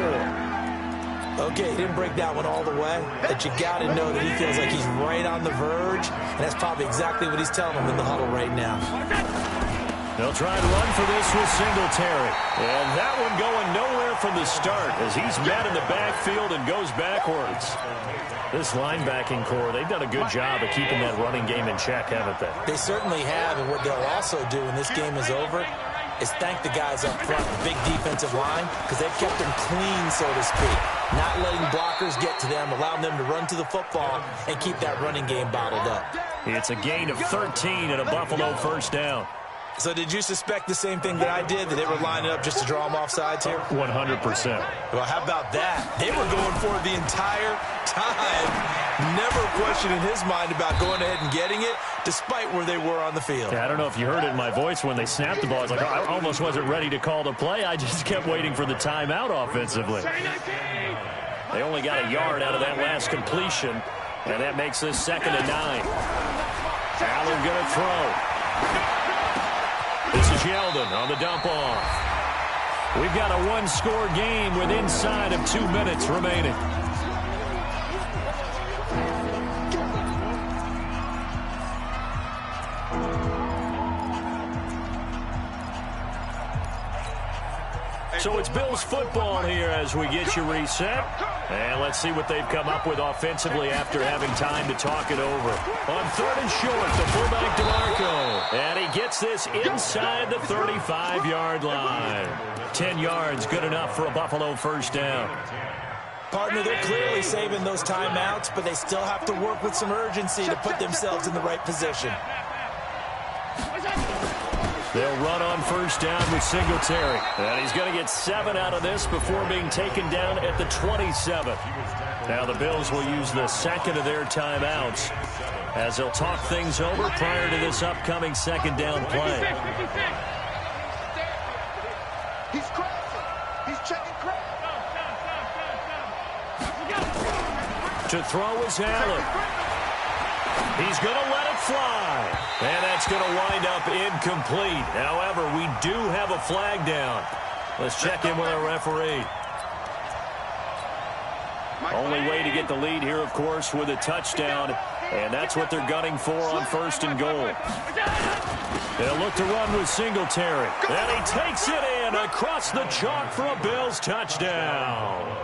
Okay, he didn't break that one all the way, but you got to know that he feels like he's right on the verge, and that's probably exactly what he's telling him in the huddle right now. They'll try and run for this with Singletary. And that one going nowhere from the start as he's met in the backfield and goes backwards. This linebacking core, they've done a good job of keeping that running game in check, haven't they? They certainly have, and what they'll also do when this game is over is thank the guys up front, the big defensive line, because they've kept them clean, so to speak. Not letting blockers get to them, allowing them to run to the football and keep that running game bottled up. It's a gain of 13 and a Buffalo first down. So did you suspect the same thing that I did, that they were lining up just to draw them off sides here? 100%. Well, how about that? They were going for it the entire time. Never a question in his mind about going ahead and getting it, despite where they were on the field. Yeah, I don't know if you heard it in my voice when they snapped the ball. I was like, I almost wasn't ready to call the play. I just kept waiting for the timeout offensively. They only got a yard out of that last completion, and that makes this 2nd and 9. Allen going to throw. This is Yeldon on the dump off. We've got a one-score game with inside of 2 minutes remaining. So it's Bills football here as we get you reset. And let's see what they've come up with offensively after having time to talk it over. On 3rd and short, the fullback DeMarco. And he gets this inside the 35-yard line. 10 yards, good enough for a Buffalo first down. Partner, they're clearly saving those timeouts, but they still have to work with some urgency to put themselves in the right position. They'll run on first down with Singletary. And he's going to get 7 out of this before being taken down at the 27. Now the Bills will use the 2nd of their timeouts as they'll talk things over prior to this upcoming 2nd down play. He's crossing. He's checking cross. To throw is Allen. He's going to let it fly. And that's going to wind up incomplete. However, we do have a flag down. Let's check in with our referee. Only way to get the lead here, of course, with a touchdown. And that's what they're gunning for on 1st and goal. They'll look to run with Singletary. And he takes it in across the chalk for a Bills touchdown.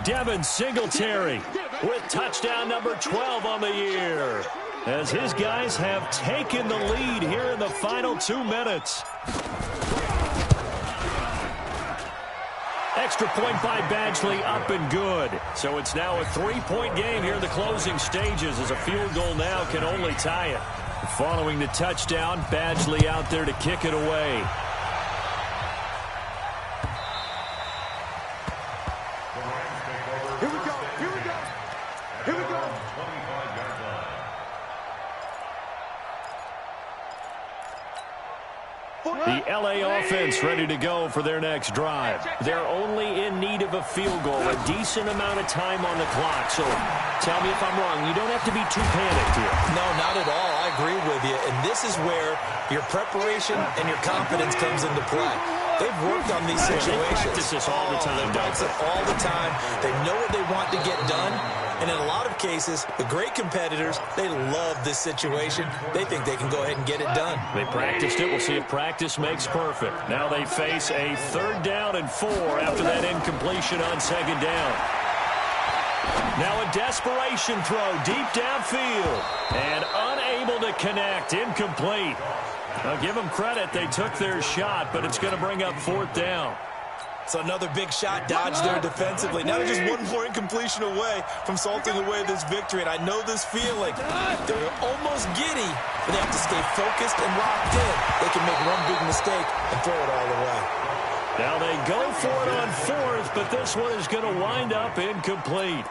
Devin Singletary with touchdown number 12 on the year, as his guys have taken the lead here in the final 2 minutes. Extra point by Badgley, up and good. So it's now a 3-point game here in the closing stages, as a field goal now can only tie it. Following the touchdown, Badgley out there to kick it away. The LA offense ready to go for their next drive. They're only in need of a field goal, a decent amount of time on the clock. So tell me if I'm wrong. You don't have to be too panicked here. No, not at all. I agree with you. And this is where your preparation and your confidence comes into play. They've worked on these situations. They practice this all the time. They practice it all the time. They know what they want to get done. And in a lot of cases, the great competitors, they love this situation. They think they can go ahead and get it done. They practiced it. We'll see if practice makes perfect. Now they face a 3rd down and 4 after that incompletion on 2nd down. Now a desperation throw deep downfield. And unable to connect. Incomplete. I'll give them credit. They took their shot, but it's going to bring up 4th down. So another big shot dodged there defensively. Now they're just one more incompletion away from salting away this victory. And I know this feeling. They're almost giddy, but they have to stay focused and locked in. They can make one big mistake and throw it all away. Now they go for it on 4th, but this one is going to wind up incomplete.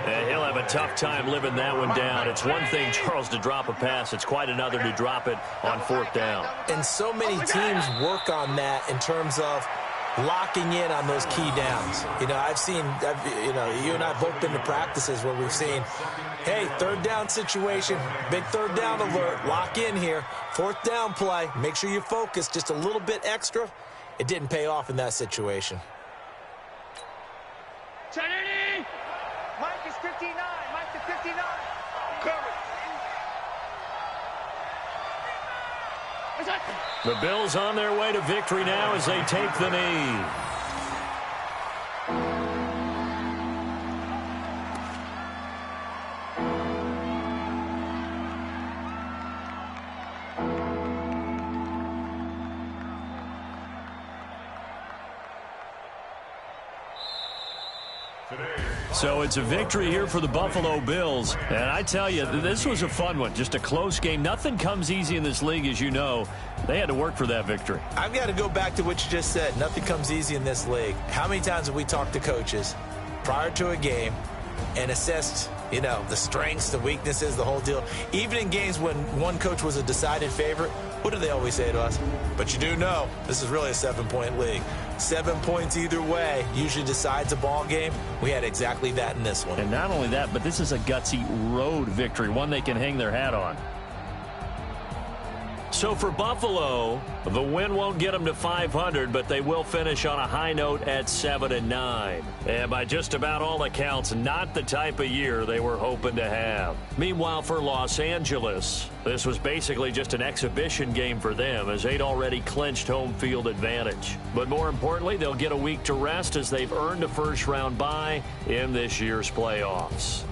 And he'll have a tough time living that one down. It's one thing, Charles, to drop a pass. It's quite another to drop it on 4th down. And so many teams work on that in terms of locking in on those key downs. You know, you and I have both been to practices where we've seen, hey, 3rd down situation, big 3rd down alert, lock in here, 4th down play, make sure you focus just a little bit extra. It didn't pay off in that situation. Mike is 59. Mike is 59. Cover. The Bills on their way to victory now as they take the knee. So it's a victory here for the Buffalo Bills. And I tell you, this was a fun one. Just a close game. Nothing comes easy in this league, as you know. They had to work for that victory. I've got to go back to what you just said. Nothing comes easy in this league. How many times have we talked to coaches prior to a game and assessed, you know, the strengths, the weaknesses, the whole deal? Even in games when one coach was a decided favorite, what do they always say to us? But you do know this is really a 7-point league. 7 points either way usually decides a ball game. We had exactly that in this one. And not only that, but this is a gutsy road victory, one they can hang their hat on. So for Buffalo, the win won't get them to 500, but they will finish on a high note at 7-9. And by just about all accounts, not the type of year they were hoping to have. Meanwhile, for Los Angeles, this was basically just an exhibition game for them as they'd already clinched home field advantage. But more importantly, they'll get a week to rest as they've earned a first-round bye in this year's playoffs.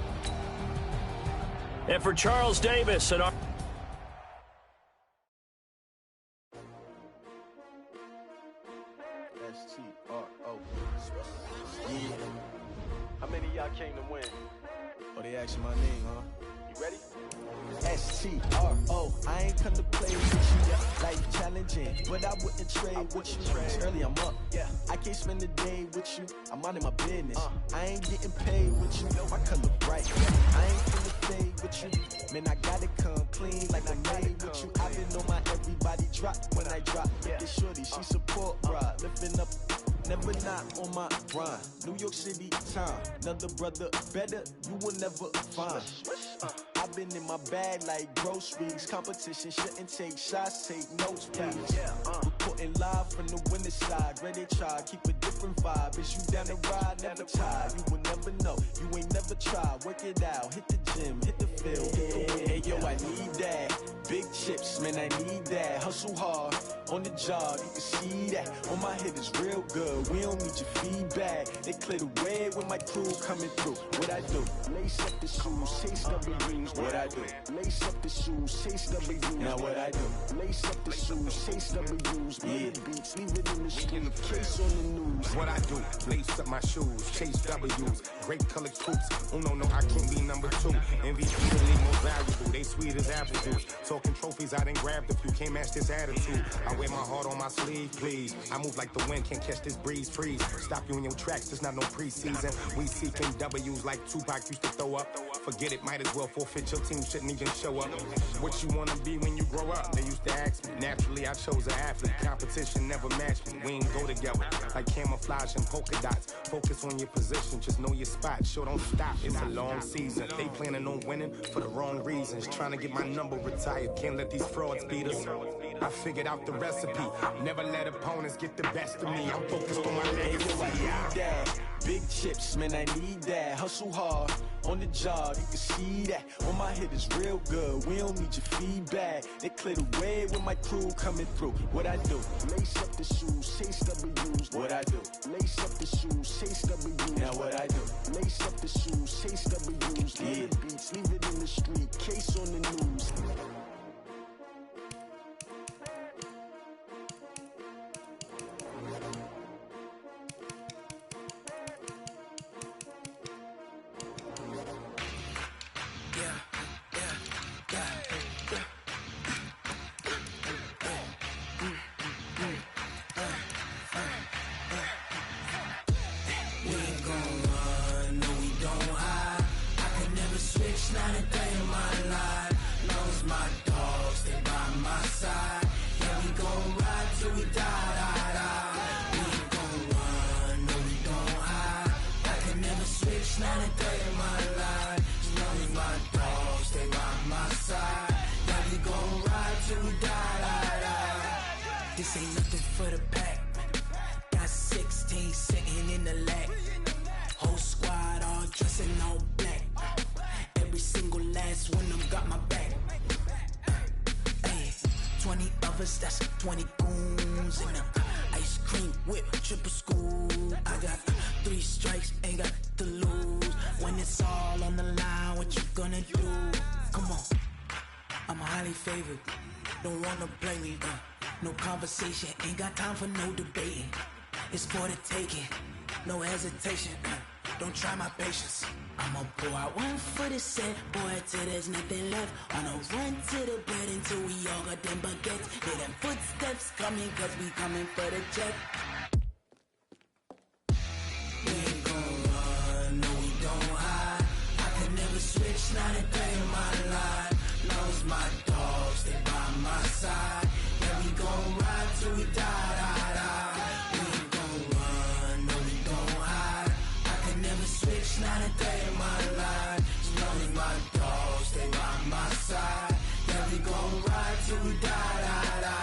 And for Charles Davis and our How many of y'all came to win? Oh, they asking my name, huh? You ready? S-T-R-O, I ain't come to play with you. Life challenging, but I wouldn't trade with you. It's early, I'm up. Yeah. I can't spend the day with you. I'm minding my business. I ain't getting paid with you. My color bright. I ain't finna fade with you. Man, I gotta come clean like I'm made with you. I've been on my everybody drop when I drop. Look at shorty, she support, bruh. Lifting up. Never not on my grind. New York City time. Another brother better, you will never find. I've been in my bag like groceries. Competition shouldn't take shots, take notes, please. Reporting live from the winning side. Ready to try, keep a different vibe. Is you down the ride, never tired. You will never know, you ain't never tried. Work it out, hit the gym, hit the field, hit the win. Hey yo, I need that. Big chips, man, I need that. Hustle hard, on the job, you can see that. On my head is real good, we don't need your feedback. They clear the way when my crew coming through. What I do? Lace up the shoes, chase W's. What I do? Lace up the shoes, chase W's. Now what I do? Lace up the shoes, chase W's. Yeah, beats, leave it in the street, case on the news. What I do? Lace up my shoes, chase W's. Great colored coops. Oh no, I can't be number 2. MVP the league most valuable. They sweet as apple juice. Talking trophies, I done grabbed a few. Can't match this attitude. I wear my heart on my sleeve, please. I move like the wind, can't catch this breeze. Freeze. Stop you in your tracks. There's not no preseason. We seeking W's like Tupac used to throw up. Forget it, might as well forfeit. Your team shouldn't even show up. What you wanna be when you grow up? They used to ask me. Naturally, I chose an athlete. Competition never matched me. We ain't go together like camouflage and polka dots. Focus on your position, just know your spot. Sure, don't stop. It's a long season. They planning on winning for the wrong reasons. Trying to get my number retired. Can't let these frauds beat us. I figured out the recipe. Never let opponents get the best of me. I'm focused on my legacy. I need that. Big chips, man, I need that. Hustle hard, on the job, you can see that. On my head is real good, we don't need your feedback. They clear the way when my crew coming through. What I do? Lace up the shoes, chase W's. What I do? Lace up the shoes, chase W's. Now what I do? Lace up the shoes, chase W's. Yeah, beats, leave it in the street, case on the news. This ain't nothing for the pack. Got 16 sitting in the lag. Whole squad all dressing all black. Every single last one of them got my back. Hey, 20 of us, that's 20 goons in them. Ice cream whip, triple school. I got 3 strikes, ain't got to lose. When it's all on the line, what you gonna do? Come on, I'm highly favored. Don't wanna play me, no conversation, ain't got time for no debating. It's for the taking, no hesitation. don't try my patience. I'ma pour out one for the set, boy, till there's nothing left. On a run to the bed until we all got them baguettes. Hear them footsteps coming, cause we coming for the jet. We ain't gon' run, no we don't hide. I could never switch, not a day in my life. Lost my dogs, they by my side. Yeah, we gon' ride till we die, die, die. We ain't gon' run, no we don't hide. I could never switch, not a day in my life. As long as my dogs, they by my side. Yeah, we gon' ride till we die, die, die.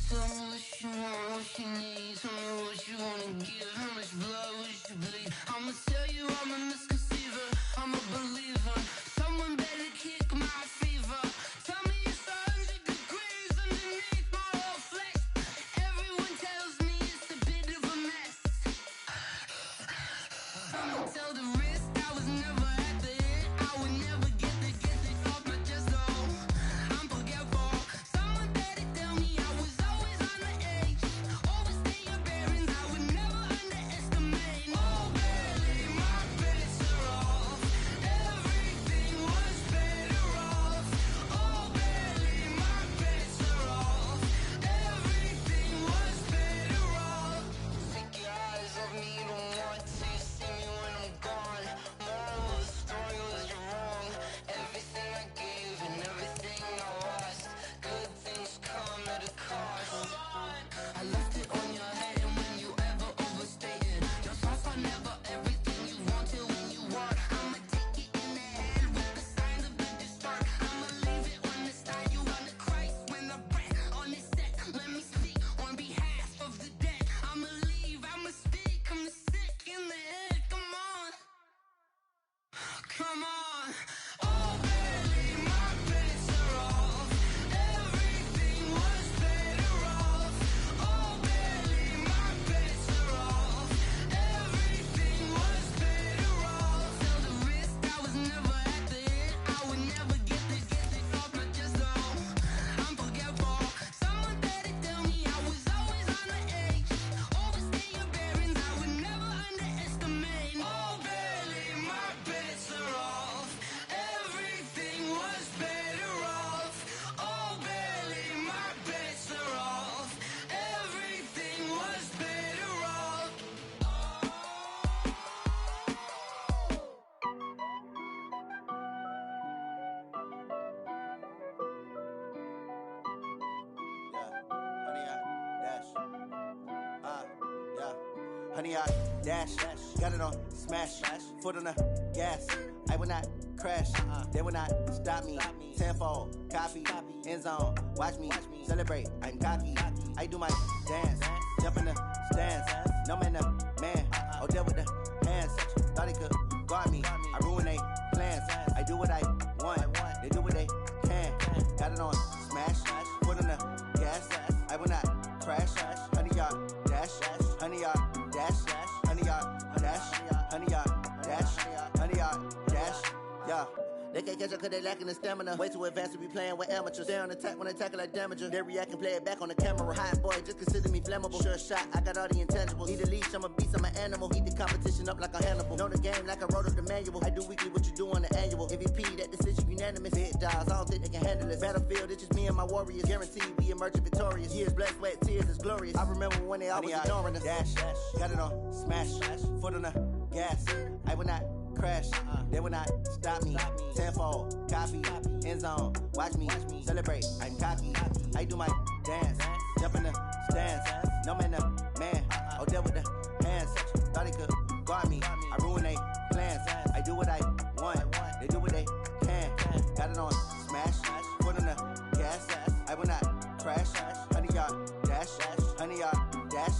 Tell me what you want, what you need. Tell me what you wanna give. How much blood would you bleed? I'ma tell you I'm a misconceiver. I'm a believer. Someone better kick my fever. Tell me it's 100 degrees underneath my whole flesh. Everyone tells me it's a bit of a mess. I'ma tell the risk I was never at the end. I would never get the off my chest. Oh, I'm forgetful. Someone better tell me I was always on the edge. Overstay your bearings. I would never underestimate. Oh, barely my bets are off. Everything was better off. Oh, barely my bets are off. Everything was better off. Take your eyes off me, don't want to see me when I'm gone. Moral of the story was you're wrong. Everything I gave and everything I lost. Good things come at a cost. I left it on your head, and when you ever overstated, your thoughts are never everything you wanted when you want. I'ma take it in the head with the signs of the distort. I'ma leave it on the side. You on the Christ when the breath on this set. Let me speak on behalf of the dead. I'ma leave, I'ma speak. I'm the sick in the head. Come on, come on. Oh, barely my bets are off. Everything was better off. Oh, barely my bets are off. Everything was better off. Tell the risk I was never at the end. I would never get the off my chest. Oh, I'm forgetful. Someone better tell me I was always on the edge. Overstay your bearings. I would never underestimate. Oh, barely my bets are off. Everything was better off. Oh, barely my bets are off. Everything was better off. Honey, I dash, got it on smash, foot on the gas. I will not crash, they will not stop me. Tenfold, copy, end zone, watch me celebrate. I'm cocky, I do my dance, jump in the stands. No man, the man, oh, deal with the hands. Thought he could guard me, I ruin they plans. I do what I want, they do what they can. Got it on smash, foot on the gas. I will not crash, honey, y'all dash, honey, y'all dash, honey, y'all dash, honey, y'all dash, honey, y'all dash, yeah. They can't catch up cause they lacking the stamina. Way too advanced to be playing with amateurs. They on attack when they tackle like damager. They react and play it back on the camera. Hot boy, just consider me flammable. Sure shot, I got all the intangibles. Need a leash, I'm a beast, I'm an animal. Heat the competition up like a Hannibal. Know the game like I wrote up the manual. I do weekly what you do on the annual. MVP, that decision unanimous. Big dogs, I don't think they can handle it. Battlefield, it's just me and my warriors. Guaranteed we emerging victorious. Years, blood, sweat, tears, it's glorious. I remember when they always ignoring us. Dash, got it on smash, foot on the gas. I will not crash, they will not stop me. Tenfold, copy, end zone, watch me celebrate. I'm cocky, I do my dance, jump in the stands. No man, the man, oh, deal with the hands. Thought he could guard me, I ruin they plans. I do what I want, they do what they can. Got it on smash, foot on the gas. I will not crash, honey, y'all dash, honey, y'all dash,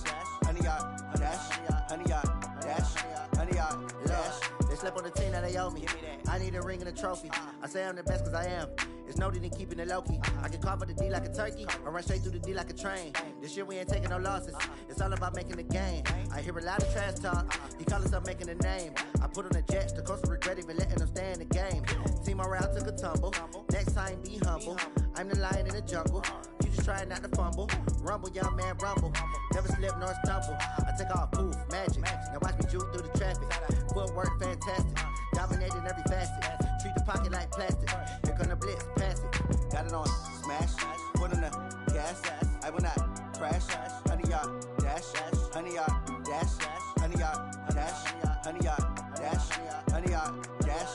honey, y'all dash, honey, y'all dash, honey, y'all dash. They slept on the team that they owe me. I need a ring and a trophy. I say I'm the best cause I am. It's noted in keeping it low-key. I can carve for the D like a turkey, or run straight through the D like a train. This year we ain't taking no losses. It's all about making the game. I hear a lot of trash talk. He call himself making a name. I put on the Jets, the coast regret even letting them stay in the game. Team morale took a tumble. Next time be humble. I'm the lion in the jungle. You just trying not to fumble. Rumble, young man, rumble. Never slip nor stumble. I take off, poof, magic. Now watch me juke through the traffic. Footwork fantastic. Dominating every facet. Treat the pocket like plastic. Here come the blitz, pass it. Got it on smash. Put on the gas. I will not crash. 100 yard dash. 100 yard dash. 100 yard dash. 100 yard dash. 100 yard dash.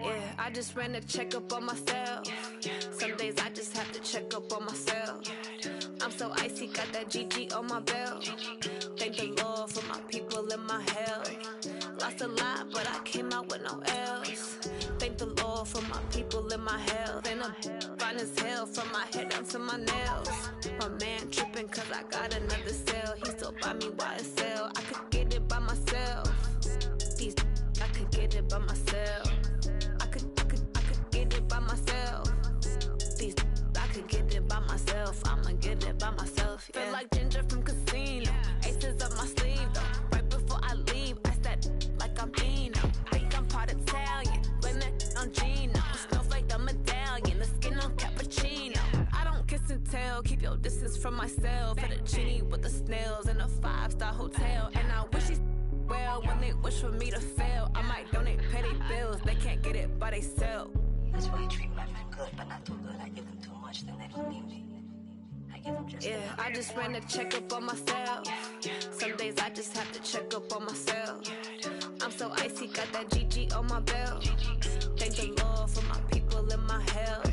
Yeah, I just ran a checkup on myself. Some days I just have to check up on myself. I'm so icy, got that GG on my belt. Thank the Lord for my people in my hell. Lost a lot, but I came out with no L's. Thank the Lord for my people in my health. And I'm fine as hell from my head down to my nails. My man tripping cause I got another cell. He still buy me YSL. I could get it by myself. These I could get it by myself. I could get it by myself. These I could get it by myself. I'ma get it by myself. Yeah. Feel like Ginger from Casino. Aces up my sleeve though. Right before I leave, I said like I'm Dino. Think I'm part Italian. Blame that on Gino. Snowflake the medallion. The skin on cappuccino. I don't kiss and tell. Keep your distance from myself. For the genie with the snails in a 5-star hotel. And I wish he's well when they wish for me to fail. I might donate petty bills. They can't get it by themselves. That's why I treat my men good, but not too good. I give them too much, then they don't need me. I give them just yeah, I just ran a checkup on myself. Some days I just have to check up on myself. I'm so icy, got that GG on my belt. Thank the Lord for my people in my hell.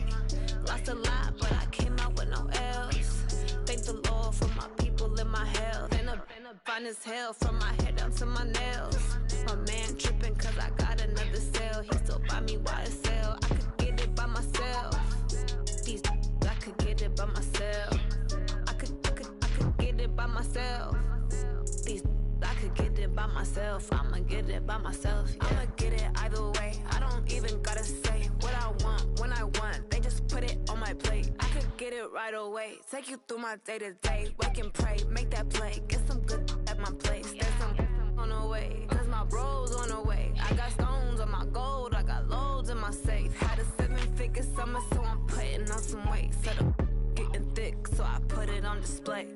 Lost a lot, but I came out with no L's. Thank the Lord for my people in my health. And I'm fine as hell from my head down to my nails. My man tripping cause I got another cell. He still buy me YSL. I could get it by myself. These I could get it by myself. I could get it by myself. These I could get it by myself. I'ma get it by myself. Yeah. I'ma get it either way. I don't even gotta say what I want when I want. They just put it on my plate. I could get it right away. Take you through my day to day. Wake and pray, make that play. Get some good at my place. There's some on the way. Cause my bro's on the way. I got stones on my gold. I got loads in my safe. Had a 7-figure summer, so I'm putting on some weight. Set up getting thick, so I put it on display.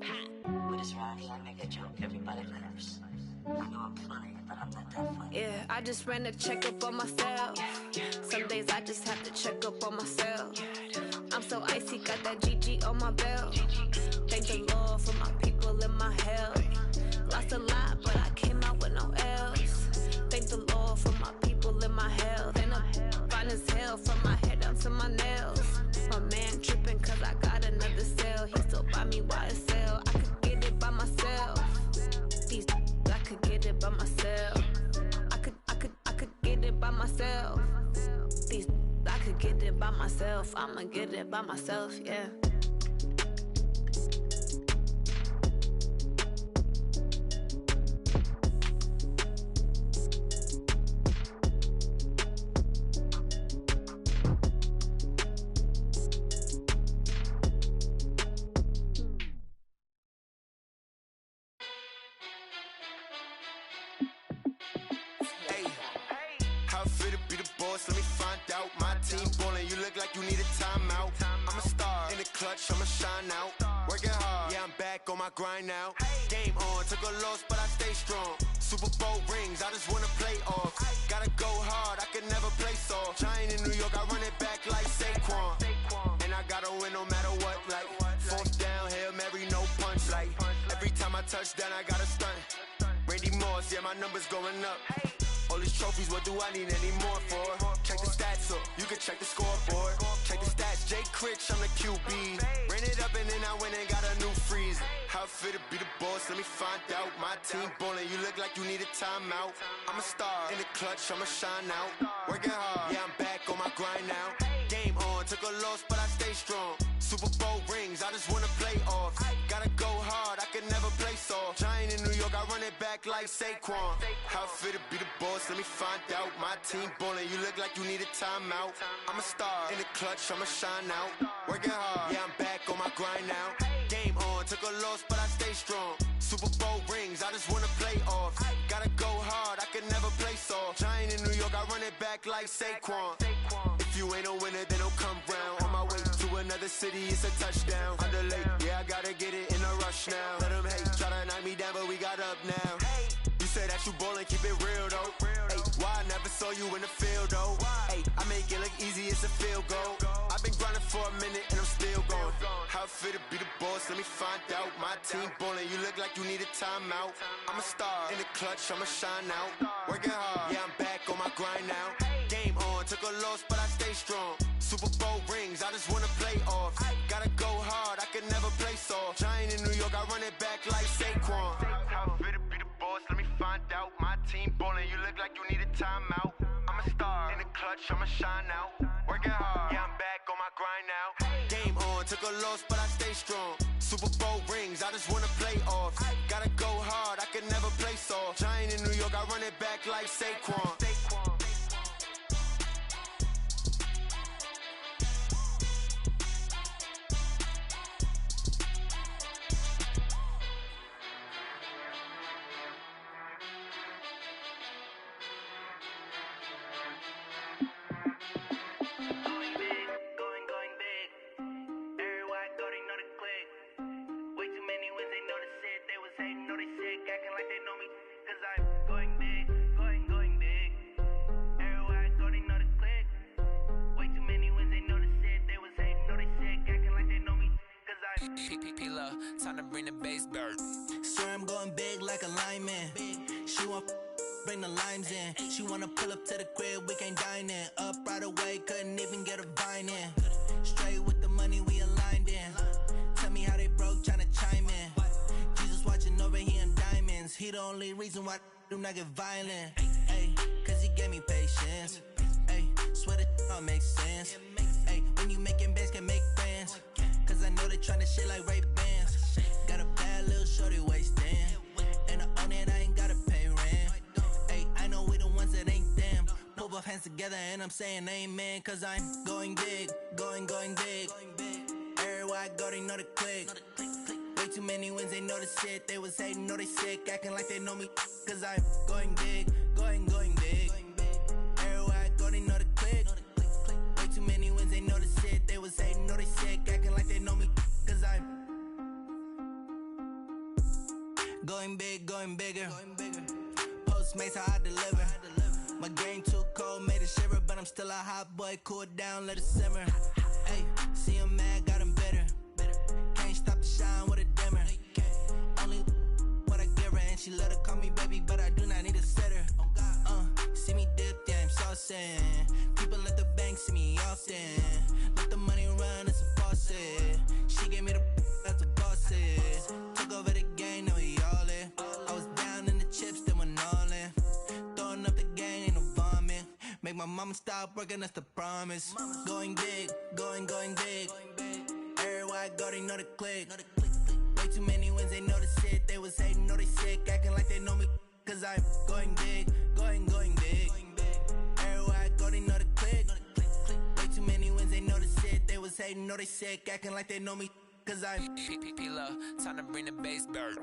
With this rhyme, I make a joke, everybody laughs. I know I'm funny, but I'm not that funny. Yeah, I just ran a checkup on myself. Some days I just have to check up on myself. I'm so icy, got that GG on my belt. Thank the Lord for my people in my hell. Lost a lot, but I came out with no L's. Thank the Lord for my people in my health. And I'm fine as hell from my head down to my nails. My man tripping cause I got another cell. He still buy me YSL. I could get it by myself. These I could get it by myself. I could get it by myself. These I could get it by myself. I'ma get it by myself, yeah. Let me find out. My team ballin', you look like you need a timeout. I'm a star in the clutch, I'ma shine out. Working hard, yeah, I'm back on my grind now. Game on, took a loss, but I stay strong. Super Bowl rings, I just wanna play off. Gotta go hard, I can never play soft. Giant in New York, I run it back like Saquon. And I gotta win no matter what, like 4th down, Hail Mary, no punch. Like every time I touch down, I gotta stunt. Randy Moss, yeah, my numbers going up. All these trophies, what do I need any more for? Check the stats up, you can check the scoreboard. Check the stats, Jay Critch, I'm the QB. Ran it up and then I went and got a new freeze. How fit to be the boss? Let me find out. My team ballin', you look like you need a timeout. I'm a star in the clutch, I'ma shine out. Working hard, yeah, I'm back on my grind now. Game on, took a loss, but I stay strong. Super Bowl rings, I just wanna play off. Gotta go hard, I can never play soft. Giant in New York, I run it back like Saquon. How fit to be the boss? Let me find out. My team ballin', you look like you need a timeout. I'm a star in the clutch, I'ma shine out. Working hard, yeah, I'm back on my grind now. Game on, took a loss, but I stay strong. Super Bowl rings, I just wanna play off. Gotta go hard, I can never play soft. Giant in New York, I run it back like Saquon. If you ain't a winner, then don't come round. On my way to another city, it's a touchdown. Underlay, yeah, I gotta get it in a rush now. Let them hate, try to knock me down, but we got up now. You said that you ballin', keep it real though. Hey, why I never saw you in the field though? Hey, I make it look easy, it's a field goal. I've been grinding for a minute and I'm still going. How fit to be the boss? Let me find out. My team ballin', you look like you need a timeout. I'm a star in the clutch, I'ma shine out. Working hard, yeah, I'm back on my grind now. Game on, took a loss, but I stay strong. Super Bowl rings, I just wanna play off. Gotta go hard, I can never play soft. Giant in New York, I run it back like Saquon. How fit to be the boss? Let me find out. My team ballin', you look like you need a timeout. I'm a star in the clutch, I'ma shine out. Working hard, yeah, I'm back on my grind now. Game on, took a loss, but I stay strong. Super Bowl rings, I just wanna play off. Gotta go hard, I can never play soft. Giant in New York, I run it back like Saquon. Time to bring the bass bird. Swear I'm going big like a lineman. She want bring the limes in. She wanna pull up to the crib, we can't dine in. Up right away, couldn't even get a vine in. Straight with the money we aligned in. Tell me how they broke, tryna chime in. Jesus watching over here in diamonds. He the only reason why I do not get violent. Ay, cause he gave me patience. Ay, swear that don't make sense. Ay, when you making bands, can make friends. Cause I know they tryna shit like Ray-Bans. Got a bad little shorty wasting. And I own it, I ain't gotta pay rent. Ay, I know we the ones that ain't them. Pull both hands together and I'm saying amen. Cause I'm going big, going big. Everywhere I go, they know the click. Way too many wins, they know the shit. They was hating, know they sick, acting like they know me. Cause I'm going big, going big. Everywhere I go, they know the click. Way too many wins, they know the shit. They was hating, know they sick, acting like they know me. Cause I'm going big, going bigger. Postmates how I deliver. My game too cold, made it shiver. But I'm still a hot boy, cool it down, let it simmer. Hey, see him mad, got him bitter. Can't stop the shine with a dimmer. Only what I give her, and she let her call me baby, but I do not need a sitter. See me dip, yeah, I'm saucing. People at the bank see me often. Let the money run, it's a faucet. She gave me the that's a boss it. Took over the game, now we all in. I was down in the chips, then went all in. Throwing up the game, ain't no vomit. Make my mama stop working, that's the promise. Going big, going big. Everywhere I go, they know the click. Way too many wins, they know the shit. They was hating, know they sick, acting like they know me. Cause I'm going big, going big. Everywhere I go, they know the click. Way too many wins, they know the shit. They was hating, know they sick, acting like they know me. Cause I'm P-P-P-Love, time to bring the bass bird.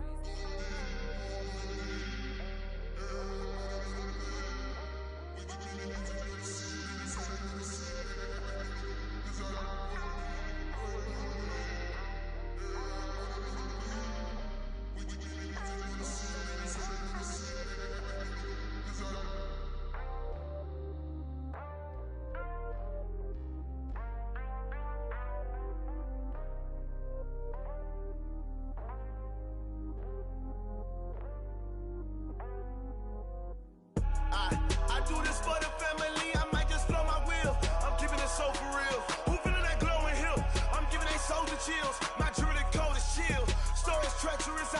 I do this for the family, I might just blow my wheel. I'm keeping it so for real. Who feeling that glowing hill? I'm giving they soldier chills. My jewelry coat is chill. Stories treacherous,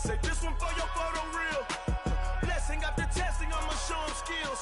Say this one for your photo reel. Blessing after testing, I'ma show them skills.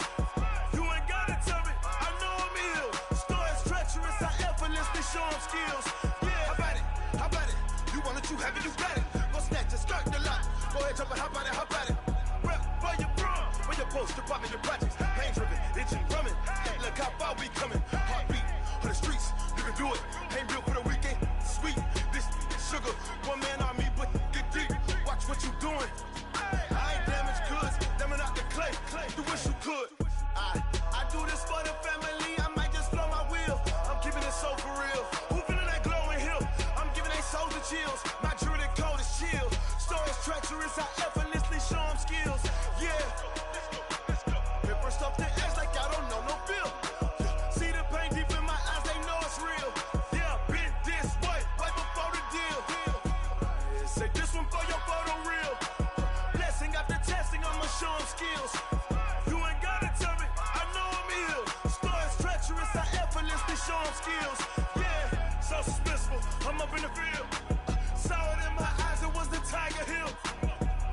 You ain't gotta tell me, I know I'm ill. Stories treacherous, I effortlessly show them skills. Yeah, how about it? How about it? You want it, you have it, you got it. Go snatch it, skirt the lot. Go ahead, jump it, how about it? How about it? Rep for your brum, for your post, department, your projects. Pain driven, itching, drumming. Look how far we coming. Heartbeat on the streets, you can do it. Ain't built for the weekend. Sweet, this sugar, one man on me, but get deep. Watch what you doing. I ain't damaged goods, damn out the clay. You wish you could. I do this for the family. I might just blow my wheel. I'm keeping it so for real. Who feeling that glowing hill? I'm giving they souls the chills. My druidic code is chill. Stories treacherous, I effortlessly show them skills. Yeah. Paper stuff the edge like I don't know no feel. See the pain deep in my eyes, they know it's real. Yeah, been this way, right before the deal. Say this one for your photo reel. Blessing after testing, I'ma show them skills. You ain't gotta tell me, I know I'm ill. Stories treacherous, I effortlessly show them skills. Yeah, so suspenseful, I'm up in the field. Saw it in my eyes, it was the Tiger Hill.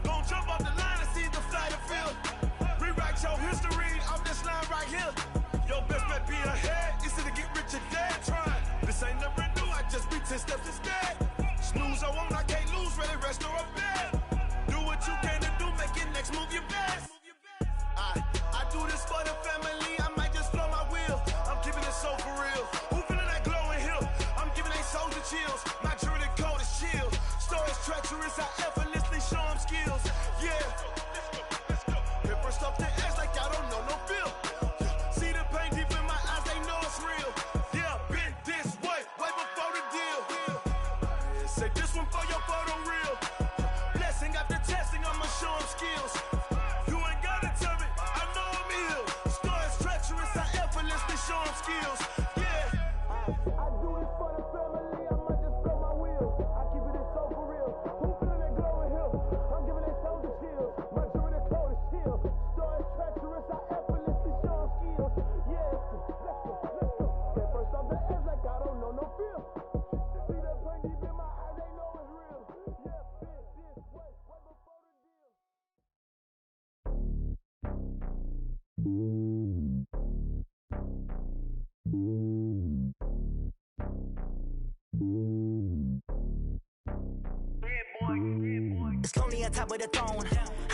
Gon' jump off the line and see the flight of field. Rewrite your history off this line right here. Your best bet be ahead, easy to get rich or dead trying. This ain't never new, I just be 10 steps instead. Snooze I won't, I can't lose, ready, rest or up bed. Do what you can to do, make your next move your best. I do this for the family, I might just blow my wheel. I'm keeping it so for real. Who feeling that glowing hill? I'm giving they souls the chills. My druidic code is chill. Stories treacherous, I effortlessly show them skills. Yeah. Paper stuff the edge like I don't know no feel. See the pain deep in my eyes, they know it's real. Yeah, been this way, way before the deal. Say this one for your photo reel. Blessing after testing, I'ma show them skills. You ain't gotta tell me, I know I'm ill. Stories treacherous, I effortlessly show them skills. Yeah. I do this for the family, I might just blow my wheel. I keep it so for real. Who feeling that glowing hill? I'm giving they souls the chills. My druidic code is chill. Stories treacherous, I effortlessly show them skills. Yeah, let's go. Get first off the edge like I don't know no feel. See that pain deep in my eyes, they know it's real. Yeah, been this way, right before the deal. It's lonely on top of the throne.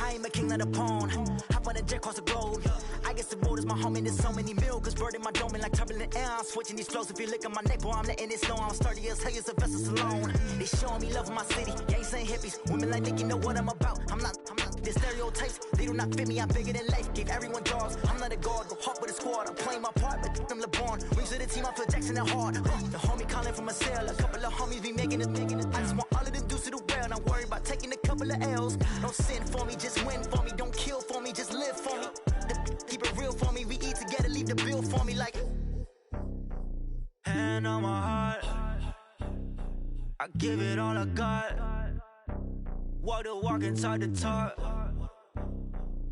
I ain't a king, not a pawn. Hop on a jet across the globe. I guess the road is my home and there's so many milkers burning my dome and like turbulent air. I'm switching these flows. If you look at my neck, boy, I'm letting it slow. I'm sturdy as hell as a vessel alone. They showing me love in my city. Gangs ain't hippies. Women like think you know what I'm about. I'm not. The stereotypes, they do not fit me. I'm bigger than life. Gave everyone jobs. I'm not a guard. Go hard with a squad. I'm playing my part, but them LeBron. Rings to the team. I feel Jackson and hard. The homie calling from a cell. A couple of homies be making it. I just want all of them dudes to do well. Not worry about taking a couple of L's. Don't sin for me, just win for me. Don't kill for me, just live for me. Keep it real for me. We eat together, leave the bill for me like. Hand on my heart, I give it all I got. Walk the walk and talk the talk.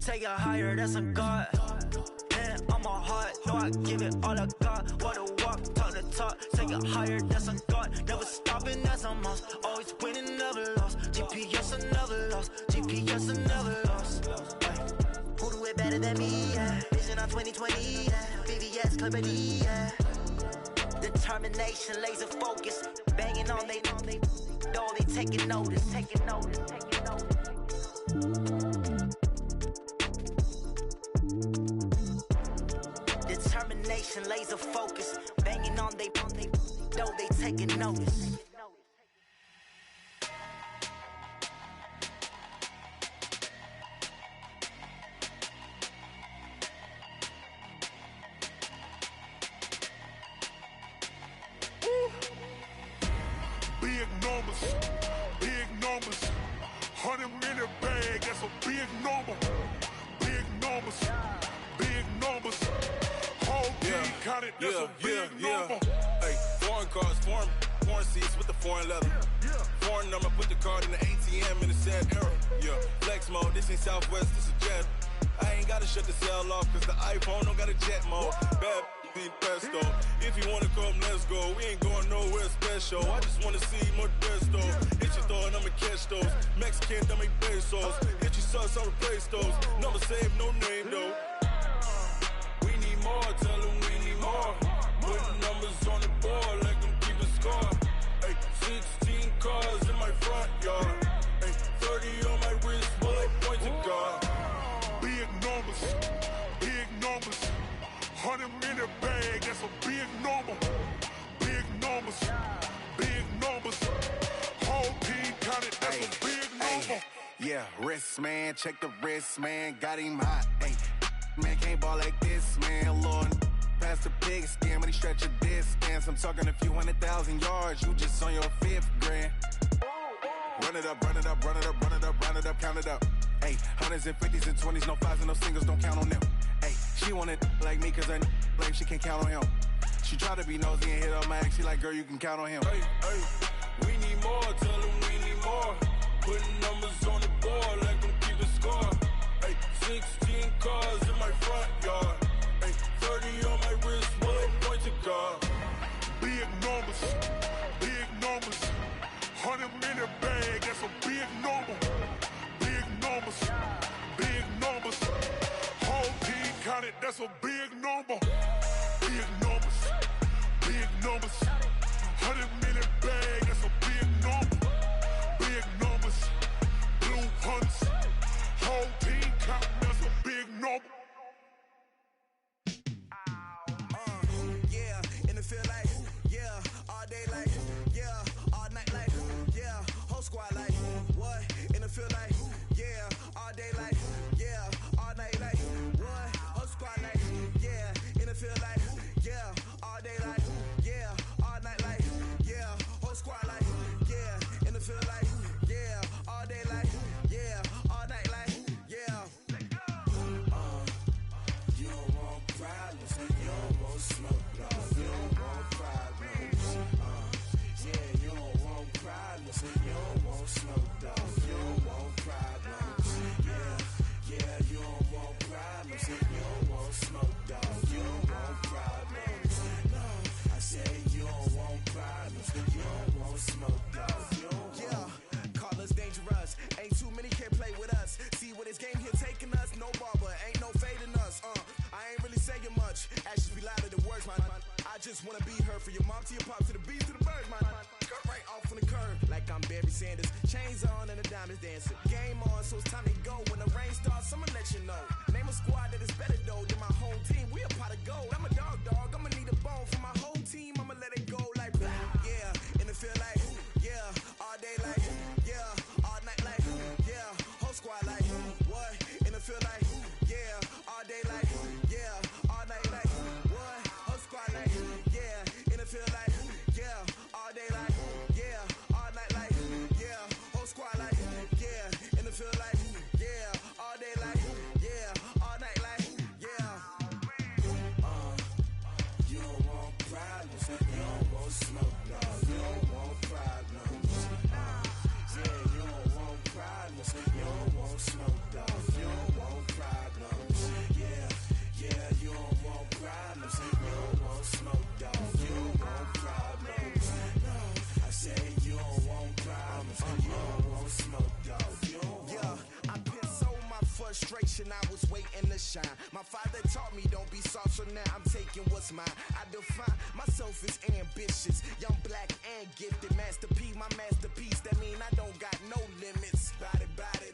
Take it higher, that's a God. Hand on my heart, no, I give it all I got. Walk the walk, talk the talk. Take it higher, that's a God. Never stopping, that's a must. Always winning, never lost. GPS, I never lost. GPS, I never lost. Who do it better than me? Yeah. Vision on 2020. Yeah. VVS, Clarity. Yeah. Determination, laser focus. Banging on they door, they taking notice. Taking notice. Taking notice. Determination, laser focus. Banging on they door, they taking notice. Big numbers, 100-minute bag, that's a big number. Big numbers, whole team counted, that's a big number. Hey, foreign cars, foreign seats with the foreign leather. Foreign number, put the card in the ATM in the sad era. Yeah, flex mode, this ain't Southwest, this is jet. I ain't gotta shut the cell off, cause the iPhone don't got a jet mode. Bad Pesto. If you wanna come, let's go. We ain't going nowhere special. I just wanna see Modesto. Hit your throw and I'ma catch those. Mexican, that make pesos. Hit your sus, I'll replace those. Number save, no name though. We need more, tell them we need more. Putting numbers on the board like I'm keeping score. Ay, 16 cars in my front yard. Ay, 30 on my wrist, bullet points to God. Big numbers, big numbers. 100-minute bag, that's a big number. Big numbers, big numbers. Whole team counted, that's a big number. Yeah, wrist man, check the wrist man, got him hot. Ay, man can't ball like this, man. Lord, past the pig skin when he stretch a distance. I'm talking a few 100,000 yards, you just on your 5th grand. Run it up, run it up, run it up, run it up, run it up, count it up. Ay, hundreds and 50s and 20s, no 5s and no singles, don't count on them. Ay, she want it like me cause her blame, she can't count on him. She try to be nosy and hit up my ex, she like, girl, you can count on him. Hey, hey, we need more, tell them we need more. Putting numbers on the board like I'm keeping score. Hey, 16 cars in my front yard. Hey, 30 on my wrist, bullet point to God. Big numbers, big numbers. 100-minute bag, that's a big number. Big numbers, big numbers. Whole team counted, that's a big number. Big numbers, big numbers. 100-minute bag, that's a big number. Big numbers, blue hunts. Whole team counting, that's a big number. Yeah, and it feel like, yeah, all day like, yeah, all night like, yeah, whole squad like, what? And it feel like, yeah, all day like, yeah, all night like, what? Whole squad like, yeah, and it feel like, yeah, all day like, yeah, all night like, yeah, whole squad like, yeah, and it feel like, yeah, all day like, yeah, all night like, yeah. You don't want problems, you don't want smoke, dog. You don't want problems. Yeah, you don't want problems, you don't want smoke, dog. You don't want problems. Yeah, you don't want problems, you don't want smoke, dog. You don't want problems. No, I say you don't want problems, you don't want smoke, dog. You don't want. Call us dangerous. Ain't too many can play with us. See what this game here taking us. No barber, ain't no fading us. I ain't really saying much. Actions be louder than words, man. I just wanna be heard from your mom to your pop to the bees to the birds, man. Cut right off on the curb like I'm Barry Sanders. Chains on and the diamonds dancing. Game on, so it's time to go. When the rain starts, I'ma let you know. Name a squad that is better though than my home team. We a pot of gold. I'm a dog. I'ma need a bone for my whole team. I'ma let it go like blah. Yeah, and it feel like, yeah, all day like, yeah, all night like, yeah, whole squad like, what? And it feel like, yeah, all day like, yeah, all night like, what? Whole squad like, yeah, and it feel like, yeah, all day like, yeah, all night like, yeah, whole squad like, yeah, and it feel like, yeah, all day like, yeah, all night like, yeah. You don't want problems, you don't want smoke, dog. You don't want problems. Yeah, you don't want problems, you don't want smoke, dog. You don't want problems. Yeah, you don't want problems, you don't want smoke, dog. You don't want problems. No, I say you don't want problems, you don't want smoke, dog. You don't want. Yeah, I pissed so my frustration, I was waiting to shine. My father taught me don't be soft, so now I'm taking what's mine. I define myself as ambitious, young, black, and gifted. Master P, my masterpiece, that mean I don't got no limits. Bout it,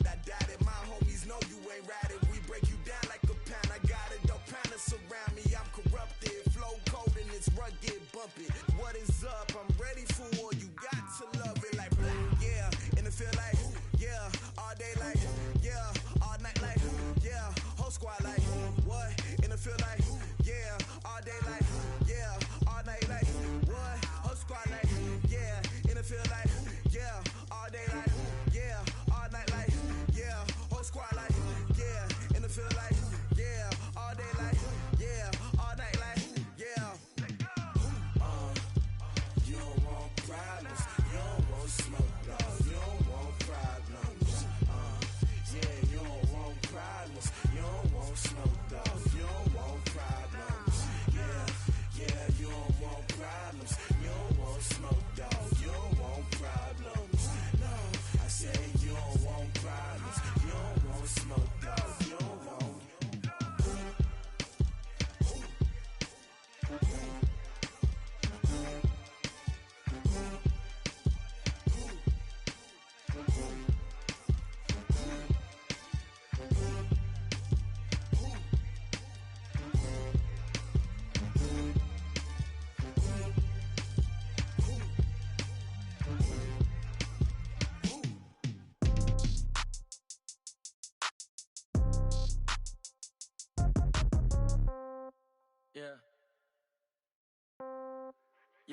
I doubt it. My homies know you ain't ratted. We break you down like a pound. I got it, dog pounders surround me. I'm corrupted, flow cold and it's rugged, bumpy. What is up? I'm ready for war. You got to love it like blah. Yeah, and it feel like, yeah, all day like, yeah, all night like, yeah, whole squad like, what? And it feel like, yeah, all day like, yeah, all night like, what? Whole squad like, yeah, and it feel like, yeah, all day like, yeah, all night like, yeah, whole squad like, yeah, and it feel like, yeah, all day like, yeah, all night like, yeah. You don't want problems, you don't want smoke, dog. You don't want problems. Yeah, you don't want problems, you don't want smoke, dog. You don't want problems. Yeah.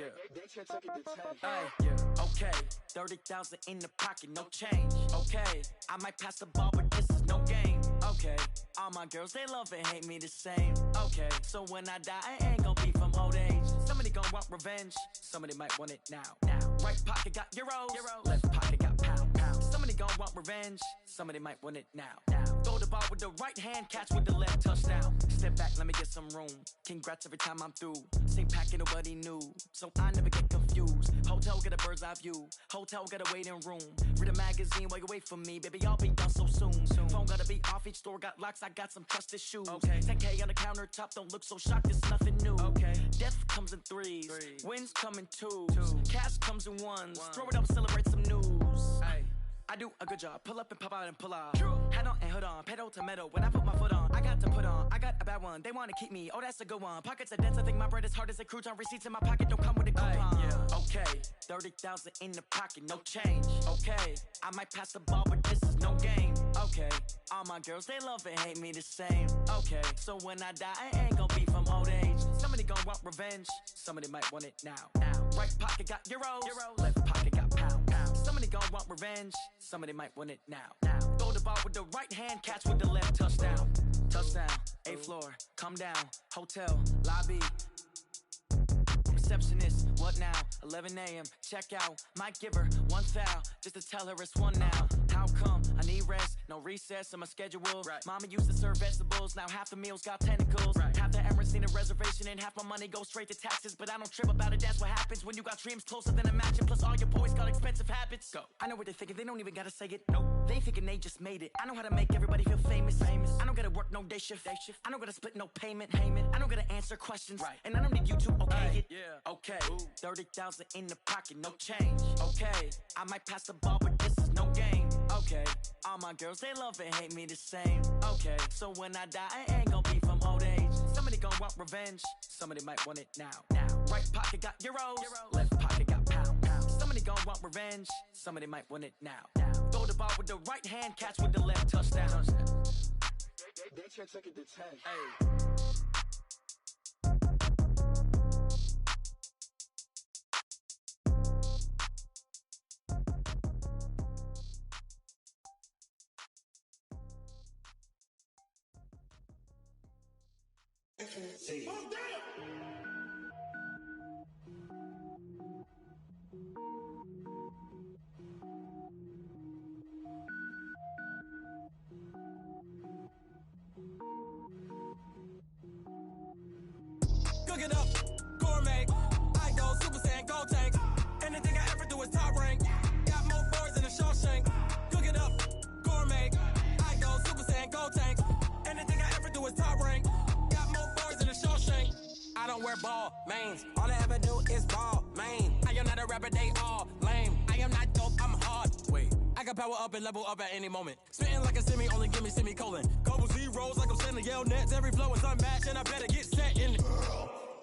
Yeah. Ay, yeah. Okay, 30,000 in the pocket, no change. Okay, I might pass the ball, but this is no game. Okay, all my girls, they love and hate me the same. Okay, so when I die, I ain't gon' be from old age. Somebody gon' want revenge, somebody might want it now. Right pocket got euros, left pocket got pound. Somebody gon' want revenge, somebody might want it now. Throw the ball with the right hand, catch with the left, touchdown. Step back, let me get some room. Congrats every time I'm through. Same packet, nobody knew, so I never get confused. Hotel get a bird's eye view, hotel get a waiting room. Read a magazine while you wait for me, baby, I'll be done so soon. Phone gotta be off, each store got locks, I got some trusted shoes. 10K on the countertop, don't look so shocked, it's nothing new. Death comes in threes, wins come in twos, cash comes in ones. Throw it up, celebrate some news. I do a good job, pull up and pop out and pull out. Head on and hood on, pedal to metal. When I put my foot on, I got to put on. I got a bad one, they wanna keep me, oh that's a good one. Pockets are dense, I think my bread is hard as a crouton. Receipts in my pocket don't come with a coupon. Okay, 30,000 in the pocket, no change. Okay, I might pass the ball, but this is no game. Okay, all my girls, they love and hate me the same. Okay, so when I die, I ain't gon' be from old age. Somebody gon' want revenge, somebody might want it now. Right pocket got euros, left pocket got pound. Somebody gon' want revenge, somebody might want it now. Throw the ball with the right hand, catch with the left, touchdown. Touchdown, 8th floor, come down, hotel, lobby. Receptionist, what now? 11 a.m., check out. Might give her one foul, just to tell her it's one now. How come? I need rest, no recess in my schedule. Mama used to serve vegetables, now half the meals got tentacles. Half the Emirates need a reservation and half my money goes straight to taxes. But I don't trip about it, that's what happens when you got dreams closer than a match. And plus all your boys got expensive habits. Go. I know what they're thinking, they don't even gotta say it. Nope. They thinking they just made it. I know how to make everybody feel famous. I don't gotta work no day shift. I don't gotta split no payment. I don't gotta answer questions. And I don't need you to okay it. Okay, 30,000 in the pocket, no change. Okay, I might pass the ball, but this is no game. Okay, all my girls, they love and hate me the same. Okay, so when I die, I ain't gon' be from old age. Somebody gon' want revenge, somebody might want it now. Right pocket got euros, left pocket got pound. Somebody gon' want revenge, somebody might want it now. Throw the ball with the right hand, catch with the left, touchdown. They check it to 10. See. Oh, damn! Cook it up, gourmet. I go Super Saiyan, gold tank. Anything I ever do is top rank. Got more boys in the Shawshank. Cook it up, gourmet. I go Super Saiyan, gold tank. Anything I ever do is top rank. Got more boys in the Shawshank. I don't wear ball mains. All I ever do is ball main. I am not a rapper, they all lame. I am not dope, I'm hard. Wait, I can power up and level up at any moment. Spitting like a semi, only give me semicolon. Couple zeros like I'm sending yell nets. Every flow is unmatched and I better get set in.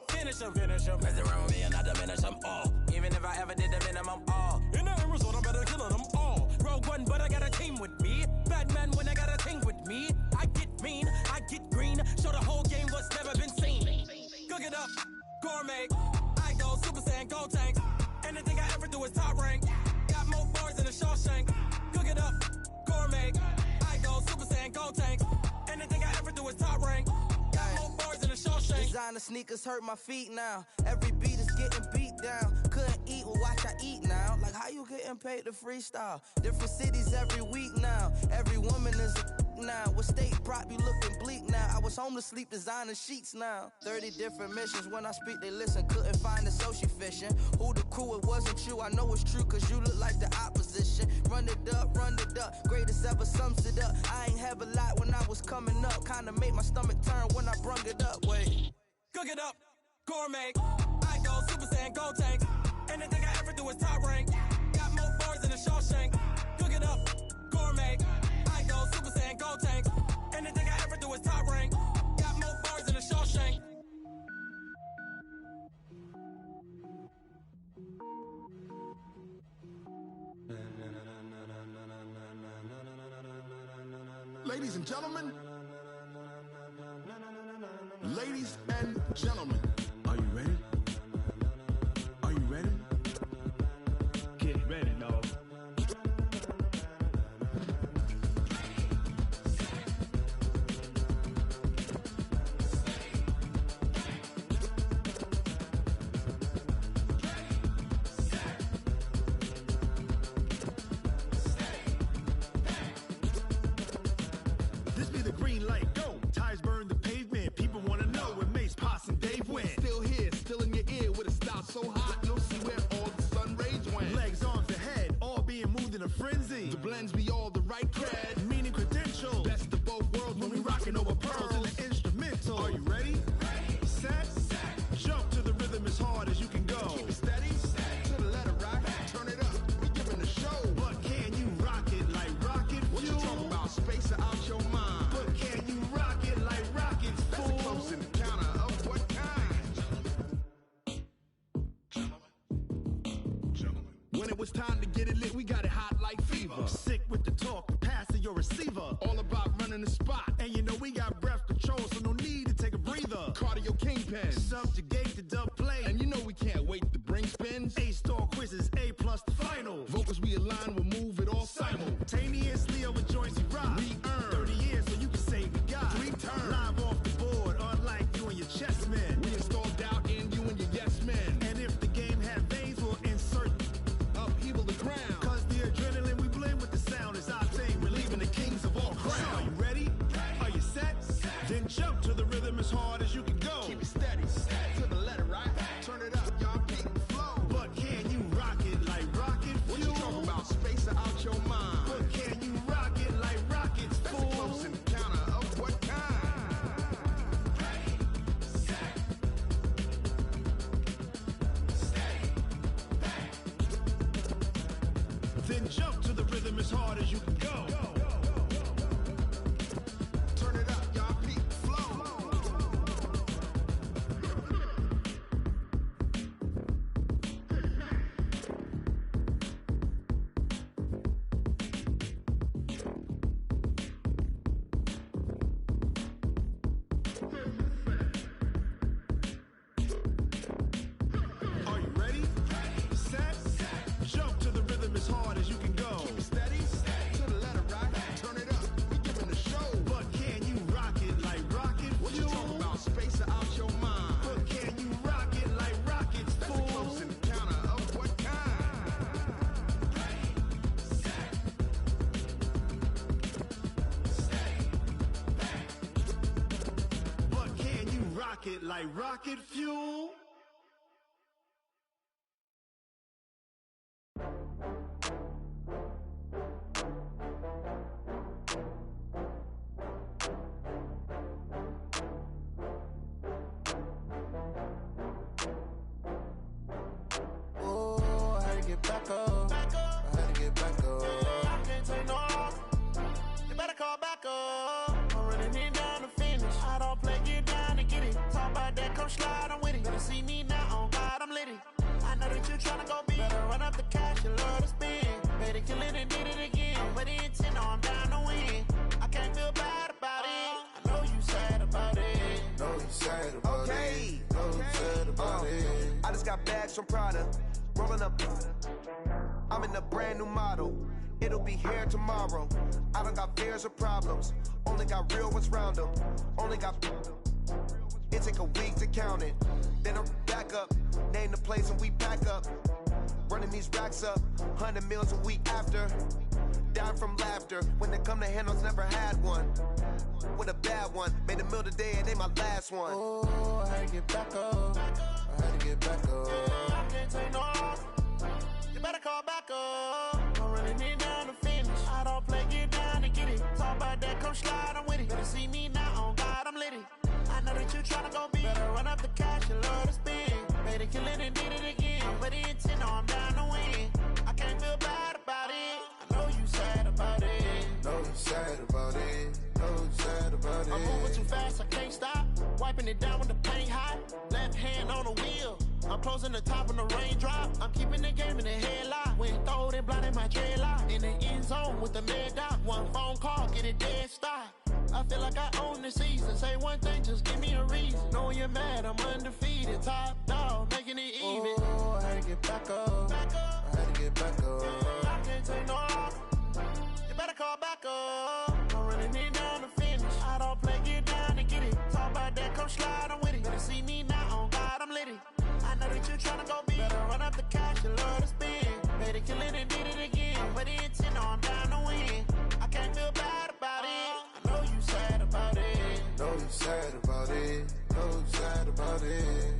Finish them. Mess around with me and I diminish them all. Even if I ever did the minimum all. In the end result, I'm better killing them all. Rogue One, but I got a team with me. Batman when I got a team with me. I get mean, I get green. Show the whole game what's never been seen. Cook it up, gourmet. I go Super Saiyan, gold tank. Anything I ever do is top rank. Got more boys in the Shawshank. Cook it up, gourmet. I go Super Saiyan, gold tank. Anything I ever do is top rank. Got more boys in the Shawshank. Designer sneakers hurt my feet now. Every beat is getting beat down. Couldn't eat, well watch I eat now. Like how you getting paid to freestyle? Different cities every week now. Every woman is a now. With state prop, you looking bleak now. I was home to sleep, designing sheets now. 30 different missions. When I speak, they listen. Couldn't find the social fishing. Who the crew, it wasn't you. I know it's true, cause you look like the opposition. Run it up. Greatest ever sums it up. I ain't have a lot when I was coming up. Kinda made my stomach turn when I brung it up. Wait. Cook it up, gourmet. I go Super Saiyan, gold tank. Anything I ever do is top rank. Got more boys in the Shawshank. Cook it up, gourmet. I go Super Saiyan, gold tank. Anything I ever do is top rank. Got more boys in the Shawshank. Ladies and gentlemen, are you ready? Are you This be the green light, go. Tires burn the pavement, people wanna know when Mace, Pops, and Dave win. Still here, still in your ear with a style so hot, you'll see where all the sun rays went. Legs, arms, the head, all being moved in a frenzy. The blends be all the right cred, meaning credentials. best of both worlds When we rockin' over pearls in the instrumental. Are you ready? Set, jump to the rhythm as hard as you can go. Keep it steady, to the letter right, turn it up, we giving the show. But can you rock it like rocket fuel? What you talking about, space out your mind? But can you rock it like rockets, That's fool? a close encounter of what kind? When it was time to get it lit, we got it hot like fever. Sick with the talk, pass to your receiver. All about running the spot. And you know we got breath control, so no need to take a breather. Cardio kingpin, Subjugate the dub play. and you know we can't wait to bring spins. A-star quizzes, A+ the final. Vocals we align, we'll move it all Simultaneously over joints we rock. We earn 30 years so you can say we got 3 turns. live off the board, unlike you and your chess men. We install doubt in you and your yes men. And if the game had veins, we'll insert Upheaval the ground. cause the adrenaline we blend with the sound is our thing, relieving the kings of all crowns. Are you ready? Are you set? Then jump to the rhythm as hard as you can go. Keep it steady, to the letter right. Turn it up, y'all keep the flow. But can you rock it like rocket fuel? What you talking about, space out your mind? But can you rock it like rockets, That's a fool? close encounter of what kind? Then jump to the rhythm as hard as you can go. Turn it up, y'all keep the flow. Are you ready? Set, jump to the rhythm as hard as you can go. Keep it steady, to the letter right. Turn it up, we giving the show. But can you rock it like rocket What you fuel? talking about, space out your mind? But can you rock it like rockets, That's a fool? close encounter of what kind? But can you rock it like rocket fuel? Oh, I had to get back up. I had to get back up. I can't take no loss. You better call back up. I'm running it down to finish. I don't play, get down and get it. Talk about that, come slide, I'm with it. Better see me now, on God, I'm litty. I know that you tryna go big. Better run up the cash, you love to spend. Better kill it and did it again. But the intent, no, I'm down to win. I can't feel bad about it. I know you sad about it. Know you sad about Okay. it. Know you sad about it. I just got bags from Prada, rolling up. I'm in a brand new model. It'll be here tomorrow. I don't got fears or problems. Only got real ones round them. Only got. It take a week to count it. Then I'm back up. Name the place and we pack up. Running these racks up. 100 meals a week after. Down from laughter. When it come to handles, never had one. With a bad one. Made a meal today and ain't my last one. Oh, I had to get back up. I had to get back up. I can't take no loss. You better call back up. I'm running it down to finish. I don't play, get down and get it. Talk about that, come slide, I'm with it. Better see me now, on God, I'm litty. I know that you tryna go big. Better run up the cash, you love to spend. Better kill it and did it again. But the intent, no, I'm down to win. I can't feel bad about it. I know you sad about it. Know you sad about it. Know you sad about it. I'm moving too fast, I can't stop. Wiping it down when the paint hot. Left hand on the wheel. I'm closing the top when the raindrop. I'm keeping the game in the headlock. When throwed and blinded my dreadlock. In the end zone with the mad dot. One phone call, get it dead stop. I feel like I own the season. Say one thing, just give me a reason. Knowing you're mad, I'm undefeated. Top dog, making it even. Oh, I had to get back up. I had to get back up. I can't take no loss. You better call back up. I'm running it down to finish. I don't play, get down and get it. Talk about that, come slide, I'm with it. Better see me now, on God, I'm litty. I know that you tryna go big. Better run up the cash, you love to spend. Better kill it and did it again. But the intent, no, I'm down to win. I can't feel bad about it. I know you sad sad about it, no sad about it.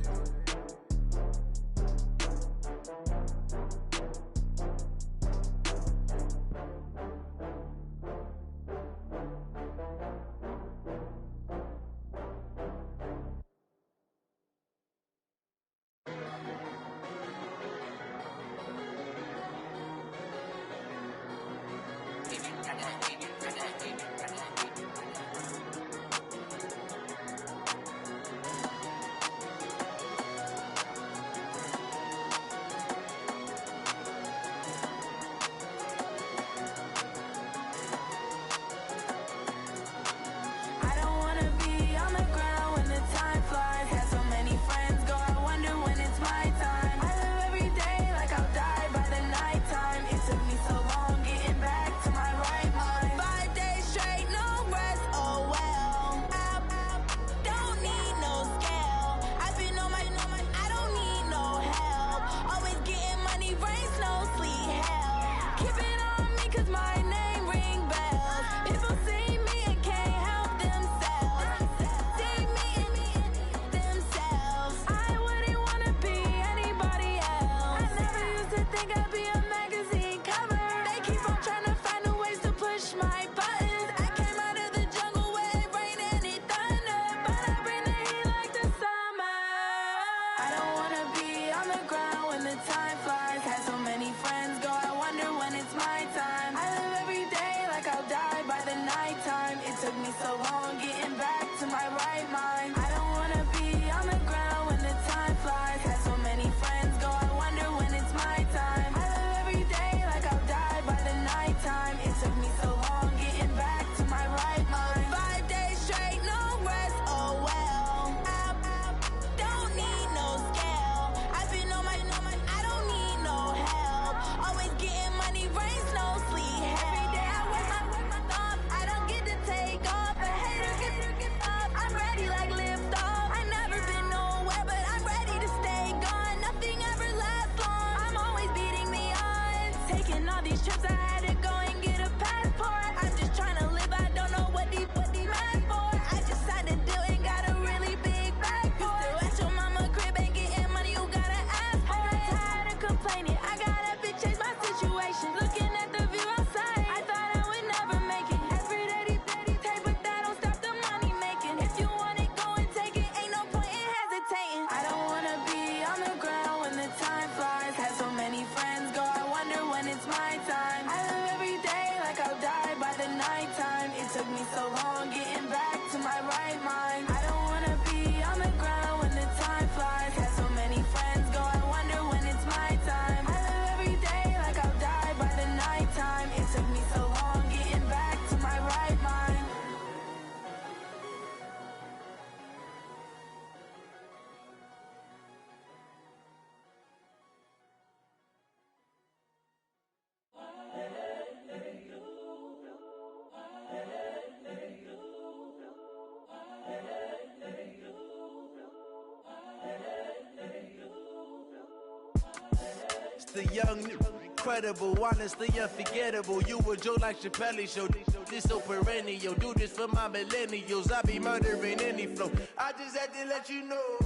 The young, incredible, honestly unforgettable. You a Joe like Chappelle show. This so perennial. Do this for my millennials. I be murdering any flow. I just had to let you know.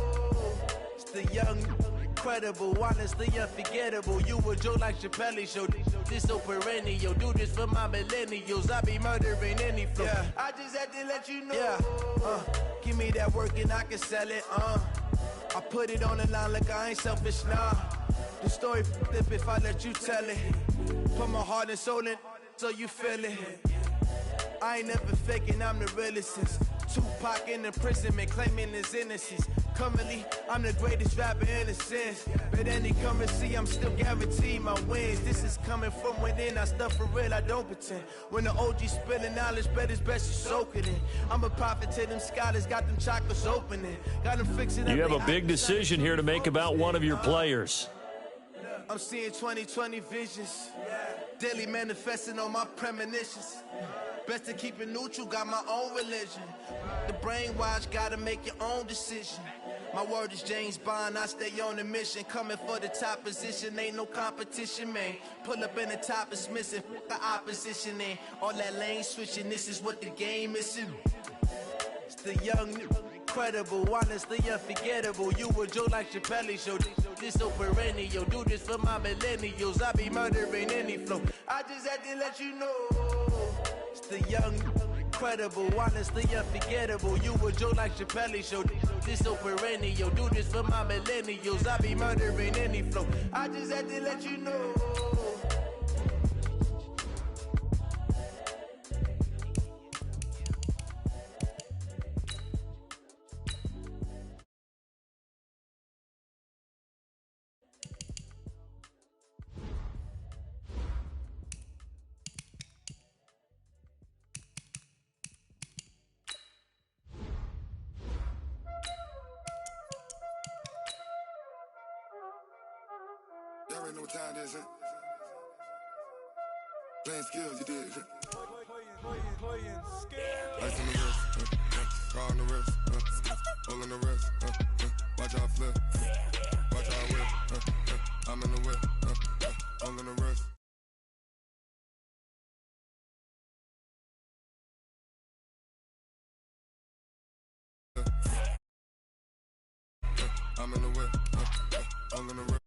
It's the young, incredible, honestly unforgettable. You a Joe like Chappelle show. This so perennial. Do this for my millennials. I be murdering any flow. Yeah. I just had to let you know. Yeah. Give me that work and I can sell it. I put it on the line like I ain't selfish, nah. The story flip if I let you tell it. Put my heart and soul in so you feel it. I ain't never faking, I'm the realest since Tupac in imprisonment, claiming his innocence. Currently, I'm the greatest rapper in a sense. But any currency, I'm still guaranteed my wins. This is coming from within, I stuff for real, I don't pretend. When the OG spilling knowledge, bet it's best you soak it in. I'm a prophet to them scholars, got them chakras opening. Got them fixing. You have a big decision here to make about one of your players. I'm seeing 2020 visions, daily manifesting on my premonitions. Best to keep it neutral, got my own religion. The brainwash, gotta make your own decision. My word is James Bond, I stay on the mission. Coming for the top position, ain't no competition, man. Pull up in the top, it's missing, the opposition in. All that lane switching, this is what the game is. It's the young, incredible, honestly unforgettable. You a joke like Chappelle show. This so perennial. Do this for my millennials. I be murdering any flow. I just had to let you know. It's the young, incredible, honestly unforgettable. You a joke like Chappelle show. This so perennial. Do this for my millennials. I be murdering any flow. I just had to let you know. Y'all already know what time it is, huh? Playing skills, you did. Ice on the wrist, car on the wrist, hole in the wrist, watch out flip, watch out whip, I'm in the whip, hole in the wrist. I'm in the whip, hole in the wrist.